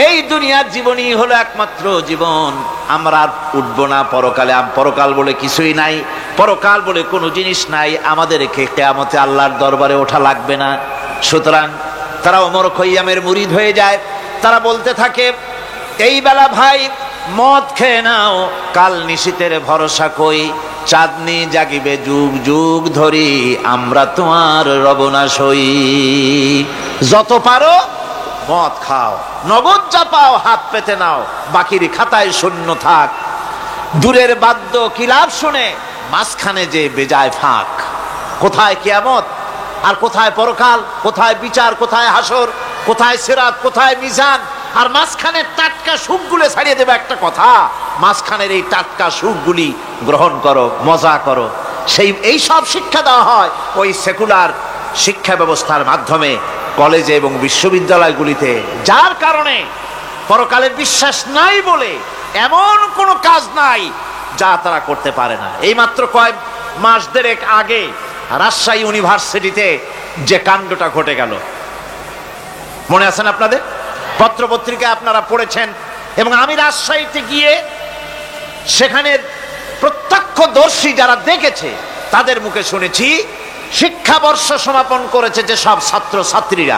এই দুনিয়ার জীবনই হলো একমাত্র জীবন, আমরা আর উঠবো না পরকালে, পরকাল বলে কিছুই নাই, পরকাল বলে কোনো জিনিস নাই, আমাদেরকে কিয়ামতে আল্লাহর দরবারে ওঠা লাগবে না। সুতরাং তারা ওমর খৈয়ামের মুরিদ হয়ে যায়। তারা বলতে থাকে, এই বেলা ভাই মদ খেয়ে নাও, কাল নিশীতের ভরসা কই, চাঁদনি জাগিবে যুগ যুগ ধরি, আমরা তোমার রবনা সই। যত পারো মদ খাও, নগদ যা পাও হাত পেতে নাও, বাকির খাতায় শূন্য থাক। দূরের বাদ্য কি লাভ শুনে, মাঝখানে যে বেজায় ফাঁক। কোথায় কিয়ামত আর কোথায় পরকাল, কোথায় বিচার, কোথায় হাসর, কোথায় সিরাত, কোথায় মিজান, আর মাঝখানে টাটকা সুখগুলো ছাড়িয়ে দেবে একটা কথা, মাঝখানের এই টাটকা সুখগুলি গ্রহণ করো, মজা করো। এই সব শিক্ষা দেওয়া হয় ওই সেকুলার শিক্ষা ব্যবস্থার মাধ্যমে কলেজে এবং বিশ্ববিদ্যালয়গুলিতে, যার কারণে পরকালের বিশ্বাস নাই বলে এমন কোনো কাজ নাই যা তারা করতে পারে না। এই মাত্র কয়েক মাস দেড়েক আগে রাজশাহী ইউনিভার্সিটিতে যে কাণ্ডটা ঘটে গেল, মনে আছেন আপনাদের? পত্রপত্রিকায় আপনারা পড়েছেন, এবং আমি রাজশাহীতে গিয়ে সেখানের প্রত্যক্ষদর্শী যারা দেখেছে তাদের মুখে শুনেছি, শিক্ষাবর্ষ সমাপন করেছে যে সব ছাত্র ছাত্রীরা,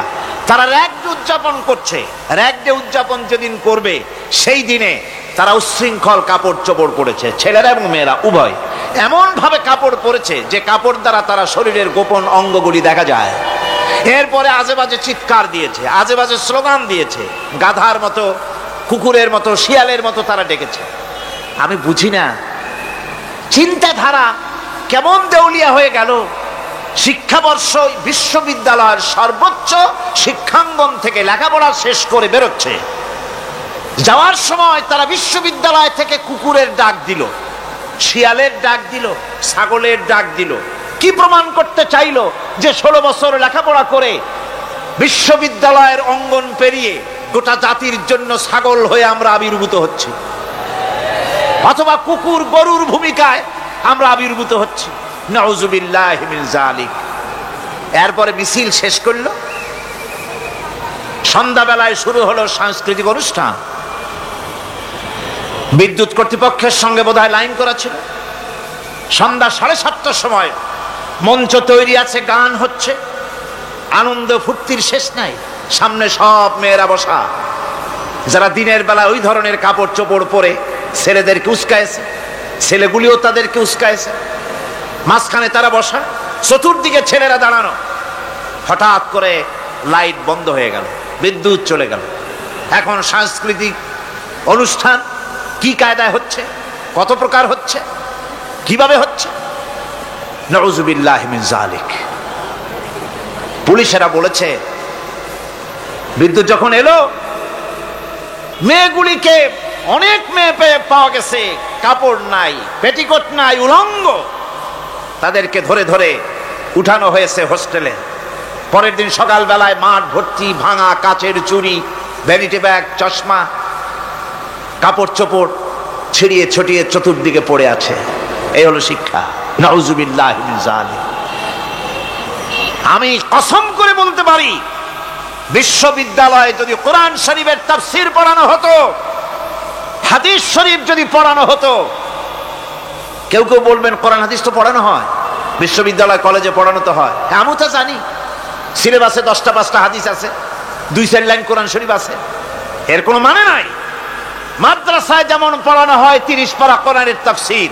তারা র্যাগ ডে উদযাপন করছে। র্যাগ ডে উদযাপন যেদিন করবে সেই দিনে তারা উচ্ছৃঙ্খল কাপড় চোপড় পরেছে, ছেলেরা এবং মেয়েরা উভয়, এমন ভাবে কাপড় পরেছে যে কাপড় দ্বারা তারা শরীরের গোপন অঙ্গগুলি দেখা যায়। এরপরে আজে বাজে চিৎকার দিয়েছে, আজে বাজে স্লোগান দিয়েছে, গাধার মতো, কুকুরের মতো, শিয়ালের মতো তারা ডেকেছে। আমি বুঝি না চিন্তাধারা কেমন দেউলিয়া হয়ে গেল। শিক্ষাবর্ষ বিশ্ববিদ্যালয়ের সর্বোচ্চ শিক্ষাঙ্গন থেকে লেখাপড়া শেষ করে বেরোচ্ছে, যাওয়ার সময় তারা বিশ্ববিদ্যালয় থেকে কুকুরের ডাক দিল, শিয়ালের ডাক দিল, ছাগলের ডাক দিল। কি প্রমাণ করতে চাইলো? যে 16 বছর লেখাপড়া করে বিশ্ববিদ্যালয়ের অঙ্গন পেরিয়ে গোটা জাতির জন্য ছাগল হয়ে আমরা আবির্ভূত হচ্ছি, অথবা কুকুর গরুর ভূমিকায় আমরা আবির্ভূত হচ্ছি। নাউযুবিল্লাহি মিন যালিক। এরপরে মিছিল শেষ করলো, সন্ধ্যাবেলায় শুরু হলো সাংস্কৃতিক অনুষ্ঠান। বিদ্যুৎ কর্তৃপক্ষের সঙ্গে বোধহয় লাইন করা ছিল। সন্ধ্যা 7:30টার সময় মঞ্চ তৈরি আছে, গান হচ্ছে, আনন্দ ফুর্তির শেষ নাই। সামনে সব মেয়েরা বসা, যারা দিনের বেলা ওই ধরনের কাপড় চোপড় পরে ছেলেদেরকে উস্কায়েছে, ছেলেগুলিও তাদেরকে উস্কায়েছে। মাঝখানে তারা বসা, চতুর্দিকে ছেলেরা দাঁড়ানো। হঠাৎ করে লাইট বন্ধ হয়ে গেল, বিদ্যুৎ চলে গেল। এখন সাংস্কৃতিক অনুষ্ঠান কি কায়দায় হচ্ছে, কত প্রকার হচ্ছে, কিভাবে হচ্ছে? নাউযুবিল্লাহি মিন যালিক। পুলিশেরা বলেছে বিদ্যুৎ যখন এলো, মেয়েগুলিকে অনেক মেয়ে পাওয়া গেছে, কাপড় নাই, পেটিকোট নাই, উলঙ্গ। তাদেরকে ধরে ধরে উঠানো হয়েছে হোস্টেলে। পরের দিন সকালবেলায় মাঠ ভর্তি ভাঙা কাচের চুড়ি, ভ্যানিটি ব্যাগ, চশমা, কাপড় চোপড় ছিড়িয়ে ছড়িয়ে চতুর্দিকে পড়ে আছে। এই হলো শিক্ষা। নাউযুবিল্লাহি মিন যালিক। আমি কসম করে বলতে পারি, বিশ্ববিদ্যালয়ে যদি কোরআন শরীফের তাফসীর পড়ানো হতো, হাদিস শরীফ যদি পড়ানো হতো, কেউ কেউ বলবেন কোরআন হাদিস তো পড়ানো হয়, বিশ্ববিদ্যালয় কলেজে পড়ানো তো হয়। আমি তো জানি সিলেবাসে 10টা 5টা হাদিস আছে, 2-4 লাইন কোরআন শরীফ আছে, এর কোনো মানে নাই। মাদ্রাসায় যেমন পড়ানো হয় 30 পারা কোরআনের তাফসীর,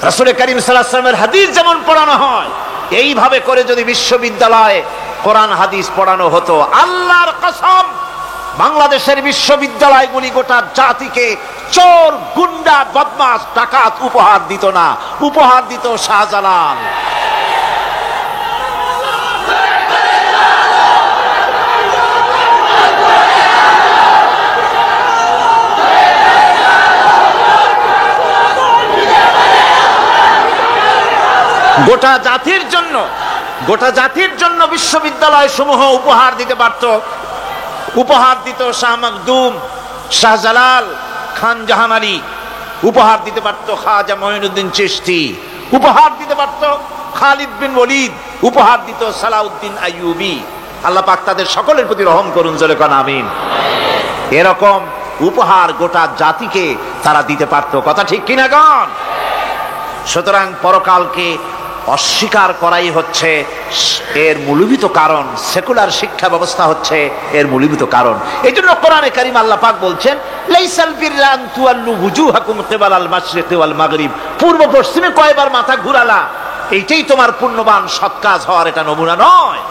রাসূল করিম সাল্লাল্লাহু আলাইহি ওয়াসাল্লামের হাদিস যেমন পড়ানো হয়, এইভাবে করে যদি বিশ্ববিদ্যালয়ে কোরআন হাদিস পড়ানো হতো, আল্লাহর কসম বাংলাদেশের বিশ্ববিদ্যালয়গুলি গোটা জাতিকে চোর, গুন্ডা, বদমাশ, ডাকাত উপহার দিত না, উপহার দিত শাহজালাল। গোটা জাতির জন্য বিশ্ববিদ্যালয় সমূহ উপহার দিতে পারত। উপহার দিত শাহ মখদুম, শাহজালাল, খান জাহান আলী, উপহার দিতে পারত খাজা মঈনুদ্দিন চিশতি, উপহার দিতে পারত খালিদ বিন ওলীদ, উপহার দিত সালাউদ্দিন আইয়ুবী। আল্লাহ পাক তাদের সকলের প্রতি রহম করুন, জোরে কোন আমিন। এরকম উপহার গোটা জাতিকে তারা দিতে পারত, কথা ঠিক কিনা গণ? সুতরাং পরকালকে অস্বীকার করাই হচ্ছে এর মূলভূত কারণ। সেকুলার শিক্ষা ব্যবস্থা হচ্ছে এর মূলভূত কারণ। এই জন্য কোরআনে কারীম আল্লাহ পাক বলছেন, লাইসাল বিররা আন তুওয়াল্লু ওয়ুজুহাকুম কিবালাল মাশরিকি ওয়াল মাগরিব, পূর্ব পশ্চিমে কয়বার মাথা ঘুরালা, এইটাই তোমার পুণ্যবান সৎ কাজ হওয়ার এটা নমুনা নয়।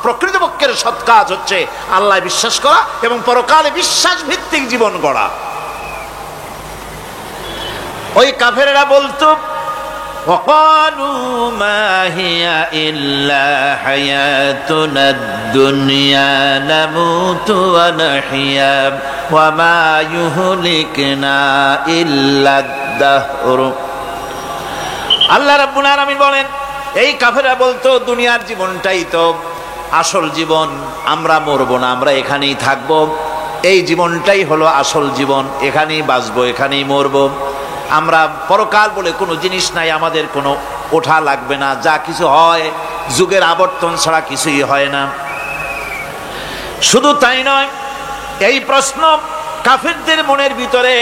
প্রকৃতপক্ষের সৎ কাজ হচ্ছে আল্লাহ বিশ্বাস করা এবং পরকালে বিশ্বাস ভিত্তিক জীবন গড়া। ওই কাফেররা বলতো, وقالوا ما هي إلا حياتنا الدنيا نموت ونحيا وما يهلكنا إلا الدهر। আল্লাহ রাব্বুল আলামিন বলেন, এই কাফেররা বলতো দুনিয়ার জীবনটাই তো আসল জীবন, আমরা মরবো না, আমরা এখানেই থাকবো, এই জীবনটাই হলো আসল জীবন, এখানেই বাঁচবো, এখানেই মরবো, আমরা পরকাল বলে কোনো জিনিস নাই, আমাদের কোনো ওঠা লাগবে না, যা কিছু হয় যুগের আবর্তন ছাড়া কিছুই হয় না। শুধু তাই নয়, এই প্রশ্ন কাফিরদের মনের ভিতরে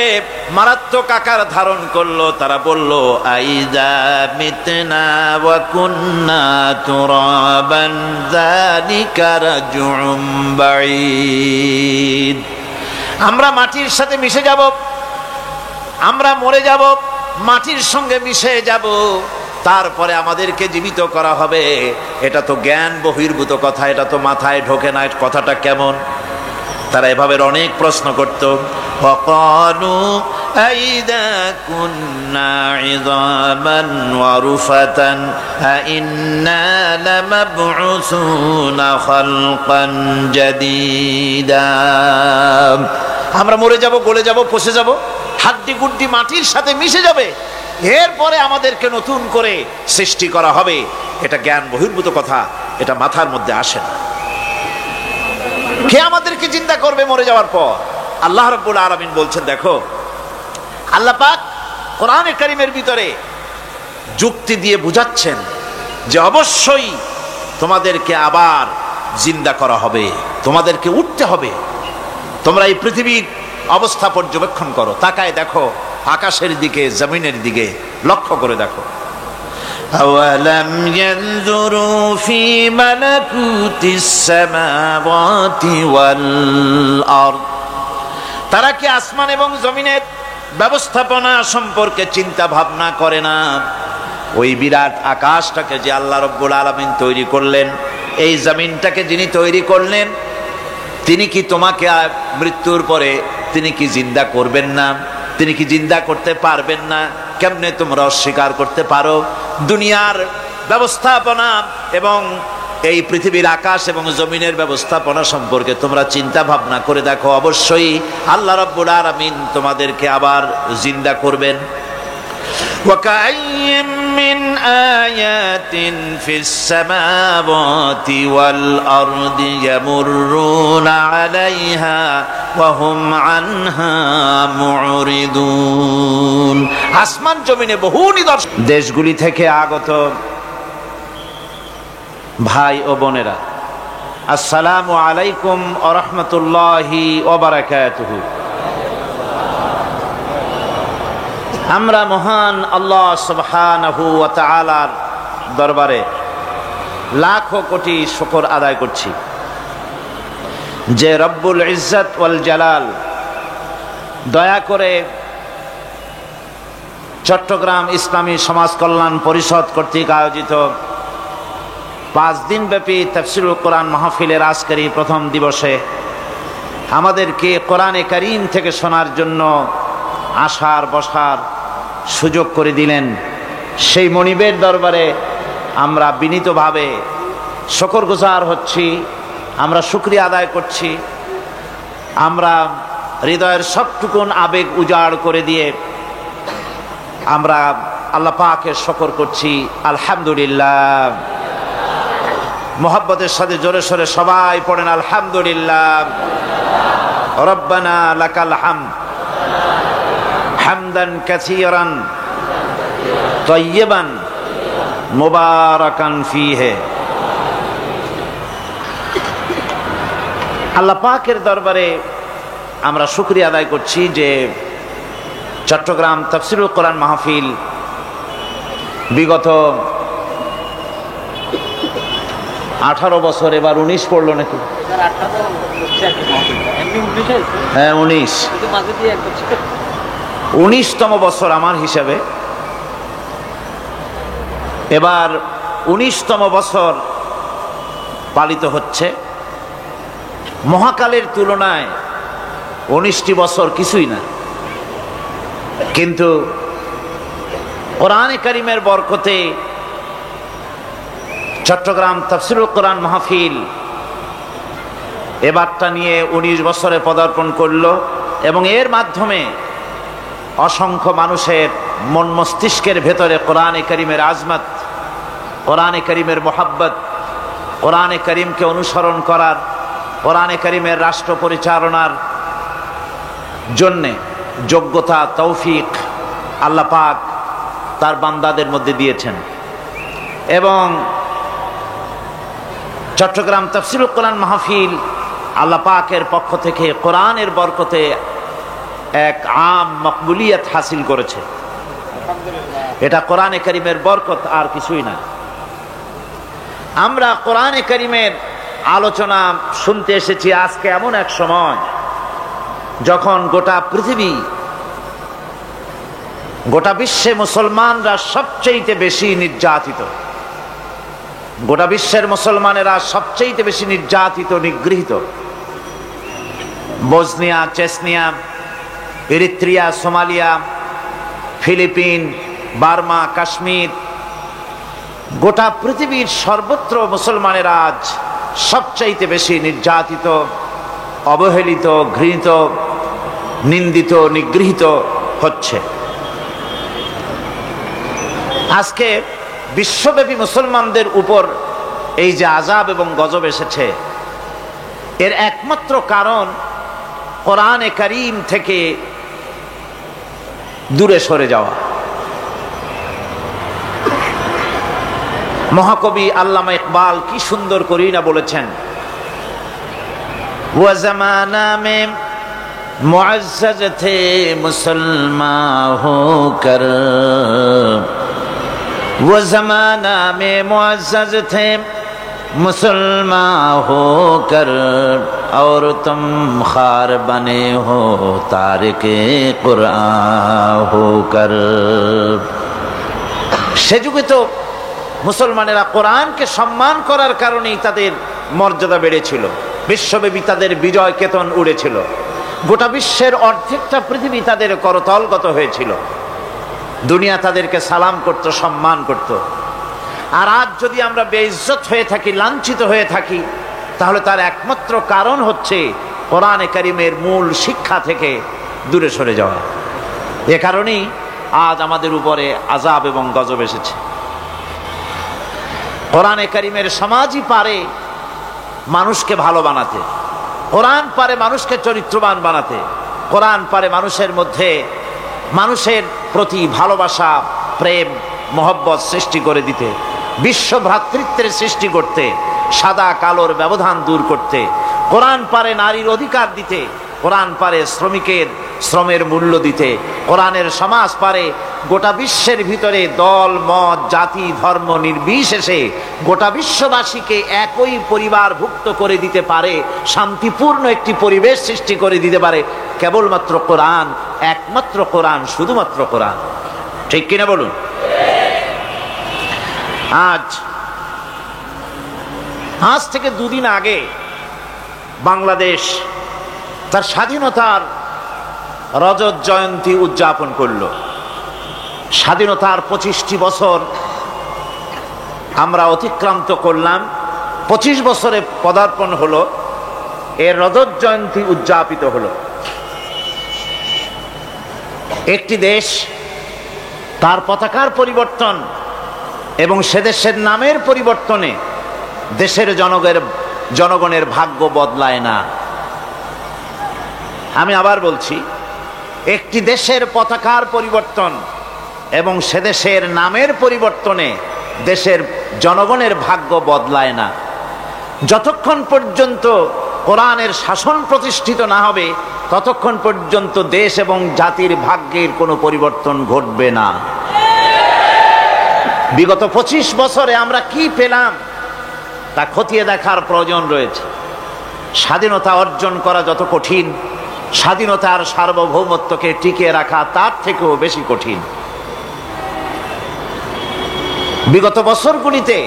মারাত্মক আকার ধারণ করলো। তারা বলল, আইযা মিতনা ওয়া কুন্না তুরাবান যালিকা রাজউম বাঈদ। আমরা মাটির সাথে মিশে যাব, আমরা মরে যাব, মাটির সঙ্গে মিশে যাব, তারপরে আমাদেরকে জীবিত করা হবে, এটা তো জ্ঞান বহির্ভূত কথা, এটা তো মাথায় ঢোকে না, কথাটা কেমন? তারা এভাবে অনেক প্রশ্ন করত। وقالوا أئذا كنا عظاما ورفتا أئنا لمبعوثون خلقا جديدا। আমরা মরে যাব, গলে যাব, পচে যাব, হাড্ডি গুড্ডি মাটির সাথে মিশে যাবে, এরপরে আমাদেরকে নতুন করে সৃষ্টি করা হবে। এটা জ্ঞান বহির্ভূত কথা, এটা মাথার মধ্যে আসে না। কে আমাদেরকে চিন্তা করবে মরে যাওয়ার পর? আল্লাহ রাব্বুল আলামিন বলছেন, দেখো আল্লাহ পাক কোরআনে কারীমের ভিতরে যুক্তি দিয়ে বুঝাচ্ছেন যে অবশ্যই তোমাদেরকে আবার জিন্দা করা হবে, তোমাদেরকে উঠতে হবে। তোমরা এই পৃথিবীর অবস্থা পর্যবেক্ষণ করো, তাকায় দেখো আকাশের দিকে, জমিনের দিকে লক্ষ্য করে দেখো। أولم ينظروا في ملكوت السماوات والأرض। তারা কি আসমান এবং জমিনের ব্যবস্থাপনা সম্পর্কে চিন্তা ভাবনা করে না? ওই বিরাট আকাশটাকে যে আল্লাহ রাব্বুল আলামিন তৈরি করলেন, এই জমিনটাকে যিনি তৈরি করলেন, তিনি কি তোমাকে মৃত্যুর পরে তিনি কি জিন্দা করবেন না? তিনি কি জিন্দা করতে পারবেন না? কেমনে তোমরা অস্বীকার করতে পারো? দুনিয়ার ব্যবস্থাপনা এবং এই পৃথিবীর আকাশ এবং জমিনের ব্যবস্থাপনা সম্পর্কে তোমরা চিন্তা ভাবনা করে দেখো, অবশ্যই আল্লাহ রাব্বুল আলামিন তোমাদেরকে আবার জিন্দা করবেন। وكأي من آيات في السماوات والأرض يمرون عليها وهم عنها معرضون। আসমান জমিনে বহু নিদর্শন, দেশগুলি থেকে আগত ভাই ও বোনেরা, আসসালামু আলাইকুম ওয়া রাহমাতুল্লাহি ওয়া বারাকাতুহু। আমরা মহান আল্লাহ সুবহানাহু ওয়া তাআলার দরবারে লাখো কোটি শুকর আদায় করছি যে রব্বুল ইজ্জত ওয়াল জালাল দয়া করে চট্টগ্রাম ইসলামী সমাজ কল্যাণ পরিষদ কর্তৃক আয়োজিত 5 দিনব্যাপী তাফসীরুল কোরআন মাহফিলের আজকের এই প্রথম দিবসে আমাদেরকে কোরআনে কারীম থেকে শোনার জন্য আসার বসার সুযোগ করে দিলেন। সেই মনিবের দরবারে আমরা বিনীতভাবে শুকরগুজার হচ্ছি, আমরা শুকরিয়া আদায় করছি। আমরা হৃদয়ের সবটুকুন আবেগ উজাড় করে দিয়ে আমরা আল্লাহ পাকের শুকর করছি, আলহামদুলিল্লাহ। মোহাব্বতের সাথে জোরে সোরে সবাই পড়েন আলহামদুলিল্লাহ। রব্বানা লাকাল হামদ হামদান কাসীরান তাইয়িবান মুবারাকান ফীহি। আল্লাহ পাকের দরবারে আমরা শুকরিয়া আদায় করছি যে চট্টগ্রাম তাফসীরুল কোরআন মাহফিল বিগত 18 বছর, এবার 19 পড়লো নাকি? হ্যাঁ 19তম বছর আমার হিসাবে। এবার 19তম বছর পালিত হচ্ছে। মহাকালের তুলনায় 19টি বছর কিছুই না, কিন্তু কোরআনে কারীমের বরকতে চট্টগ্রাম তাফসীরুল কোরআন মাহফিল এবারটা নিয়ে 19 বছরে পদার্পণ করলো এবং এর মাধ্যমে অসংখ্য মানুষের মন মস্তিষ্কের ভেতরে কোরআনে কারীমের আজমত, কোরআনে কারীমের মোহাব্বত, কোরআনে কারীমকে অনুসরণ করার, কোরআনে কারীমের রাষ্ট্র পরিচালনার জন্যে যোগ্যতা, তৌফিক আল্লাহ পাক তার বান্দাদের মধ্যে দিয়েছেন। এবং চট্টগ্রাম তাফসীরুল কোরআন মাহফিল আল্লাহ পাকের পক্ষ থেকে কোরআনের বরকতে এক আম মকবুলিয়ত হাসিল করেছে। এটা কোরআনে কারীমের বরকত, আর কিছুই না। আমরা কোরআনে কারীমের আলোচনা শুনতে এসেছি আজকে এমন এক সময় যখন গোটা পৃথিবী গোটা বিশ্বে মুসলমানরা সবচেয়ে বেশি নির্যাতিত, গোটা বিশ্বের মুসলমানেরা সবচেয়ে বেশি নির্যাতিত, নিগৃহীত। Bosnia, Chechnya, Eritrea, Somalia, Philippines, Burma, Kashmir, গোটা পৃথিবীর সর্বত্র মুসলমানেরা আজ সবচাইতে বেশি নির্যাতিত, অবহেলিত, ঘৃণিত, নিন্দিত, নিগৃহীত হচ্ছে। আজকে বিশ্বব্যাপী মুসলমানদের উপর এই যে আযাব এবং গজব এসেছে, এর একমাত্র কারণ কোরআনে কারীম থেকে দূরে সরে যাওয়া। মহাকবি আল্লামা ইকবাল কি সুন্দর করেই না বলেছেন, वो ज़माना में मुअज़्ज़ज़ थे मुसलमान होकर, वो ज़माना में मुअज़्ज़ज़ थे मुसलमान होकर, और तुम खार बने हो तारिके कुरान होकर। সে যুগে তো মুসলমানেরা কোরআনকে সম্মান করার কারণেই তাদের মর্যাদা বেড়েছিল, বিশ্বব্যাপী তাদের বিজয় কেতন উড়েছিল, গোটা বিশ্বের অর্ধেকটা পৃথিবী তাদের করতলগত হয়েছিল, দুনিয়া তাদেরকে সালাম করত, সম্মান করত। আর আজ যদি আমরা বেইজ্জত হয়ে থাকি, লাঞ্ছিত হয়ে থাকি, তাহলে তার একমাত্র কারণ হচ্ছে কোরআনে কারীমের মূল শিক্ষা থেকে দূরে সরে যাওয়া। এ কারণেই আজ আমাদের উপরে আযাব এবং গজব এসেছে। কোরআনে কারীমের সমাজই পারে মানুষকে ভালো বানাতে, কোরআন পারে মানুষকে চরিত্রবান বানাতে, কোরআন পারে মানুষের মধ্যে মানুষের প্রতি ভালোবাসা, প্রেম, মহব্বত সৃষ্টি করে দিতে, বিশ্ব ভ্রাতৃত্বের সৃষ্টি করতে, সাদা কালোর ব্যবধান দূর করতে। কোরআন পারে নারীর অধিকার দিতে, কোরআন পারে শ্রমিকের শ্রমের মূল্য দিতে। কোরআনের সমাজ পারে গোটা বিশ্বের ভিতরে দল, মত, জাতি, ধর্ম নির্বিশেষে গোটা বিশ্ববাসীকে একই পরিবারভুক্ত করে দিতে পারে, শান্তিপূর্ণ একটি পরিবেশ সৃষ্টি করে দিতে পারে কেবলমাত্র কোরআন, একমাত্র কোরআন, শুধুমাত্র কোরআন। ঠিক কিনা বলুন? আজ থেকে দুদিন আগে বাংলাদেশ তার স্বাধীনতার রজত জয়ন্তী উদযাপন করল। স্বাধীনতার 25টি বছর আমরা অতিক্রান্ত করলাম, 25 বছরে পদার্পণ হলো, এর রজত জয়ন্তী উদযাপিত হলো। একটি দেশ তার পতাকার পরিবর্তন এবং সে দেশের নামের পরিবর্তনে দেশের জনগণের ভাগ্য বদলায় না। আমি আবার বলছি, একটি দেশের পতাকার পরিবর্তন এবং সে দেশের নামের পরিবর্তনে দেশের জনগণের ভাগ্য বদলায় না। যতক্ষণ পর্যন্ত কোরআনের শাসন প্রতিষ্ঠিত না হবে, ততক্ষণ পর্যন্ত দেশ এবং জাতির ভাগ্যের কোনো পরিবর্তন ঘটবে না। বিগত 25 বছরে আমরা কি পেলাম তা খতিয়ে দেখার প্রয়োজন রয়েছে। স্বাধীনতা অর্জন করা যত কঠিন, স্বাধীনতার সার্বভৌমত্বকে টিকিয়ে রাখা তার থেকেও বেশি কঠিন। বিগত বছরগুলিতে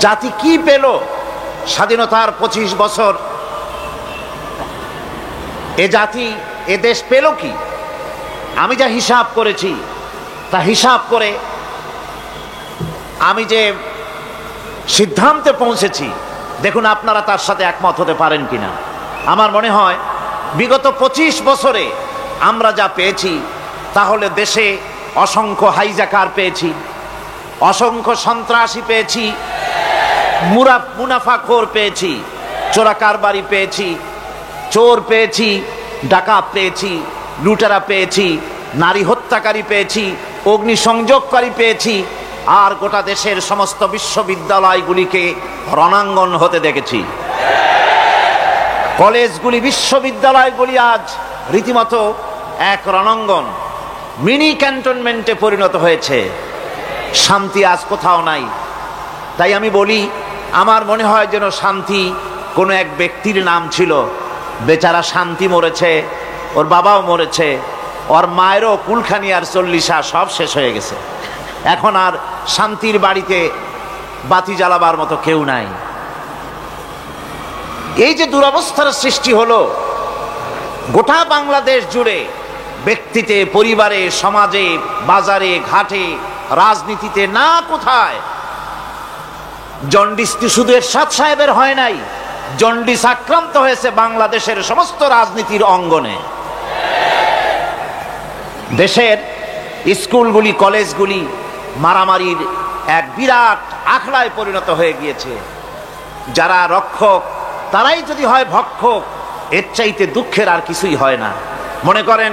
জাতি কি পেল? স্বাধীনতার 25 বছর এ জাতি, এ দেশ পেল কি? আমি যা হিসাব করেছি তা হিসাব করে আমি যে সিদ্ধান্তে পৌঁছেছি, দেখুন আপনারা তার সাথে একমত হতে পারেন কিনা। আমার মনে হয় বিগত 25 বছরে আমরা যা পেয়েছি, তাহলে দেশে অসংখ্য হাইজাকার পেয়েছি, অসংখ্য সন্ত্রাসী পেয়েছি, মুনাফাখোর পেয়েছি, চোরাকারবারি পেয়েছি, চোর পেয়েছি, ডাকাত পেয়েছি, লুটেরা পেয়েছি, নারী হত্যাকারী পেয়েছি, অগ্নিসংযোগকারী পেয়েছি, আর গোটা দেশের সমস্ত বিশ্ববিদ্যালয়গুলিকে রণাঙ্গন হতে দেখেছি। কলেজগুলি, বিশ্ববিদ্যালয়গুলি আজ রীতিমতো এক রণাঙ্গন, মিনি ক্যান্টনমেন্টে পরিণত হয়েছে। শান্তি আজ কোথাও নাই। তাই আমি বলি, আমার মনে হয় যেন শান্তি কোনো এক ব্যক্তির নাম ছিল, বেচারা শান্তি মরেছে, ওর বাবাও মরেছে, ওর মায়েরও কুলখানি আর চল্লিশা সব শেষ হয়ে গেছে। এখন আর শান্তির বাড়িতে বাতি জ্বালাবার মতো কেউ নাই। এই যে দুরবস্থার সৃষ্টি হলো গোটা বাংলাদেশ জুড়ে, ব্যক্তিতে, পরিবারে, সমাজে, বাজারে, ঘাটে, রাজনীতিতে, না কোথায়। জন্ডিস শুধু এরশাদ সাহেবের হয় নাই, জন্ডিস আক্রান্ত হয়েছে বাংলাদেশের সমস্ত রাজনীতির অঙ্গনে। দেশের স্কুলগুলি, কলেজগুলি মারামারির এক বিরাট আখড়ায় পরিণত হয়ে গিয়েছে। যারা রক্ষক তারাই যদি হয় ভক্ষক, এর চাইতে দুঃখের আর কিছুই হয় না। মনে করেন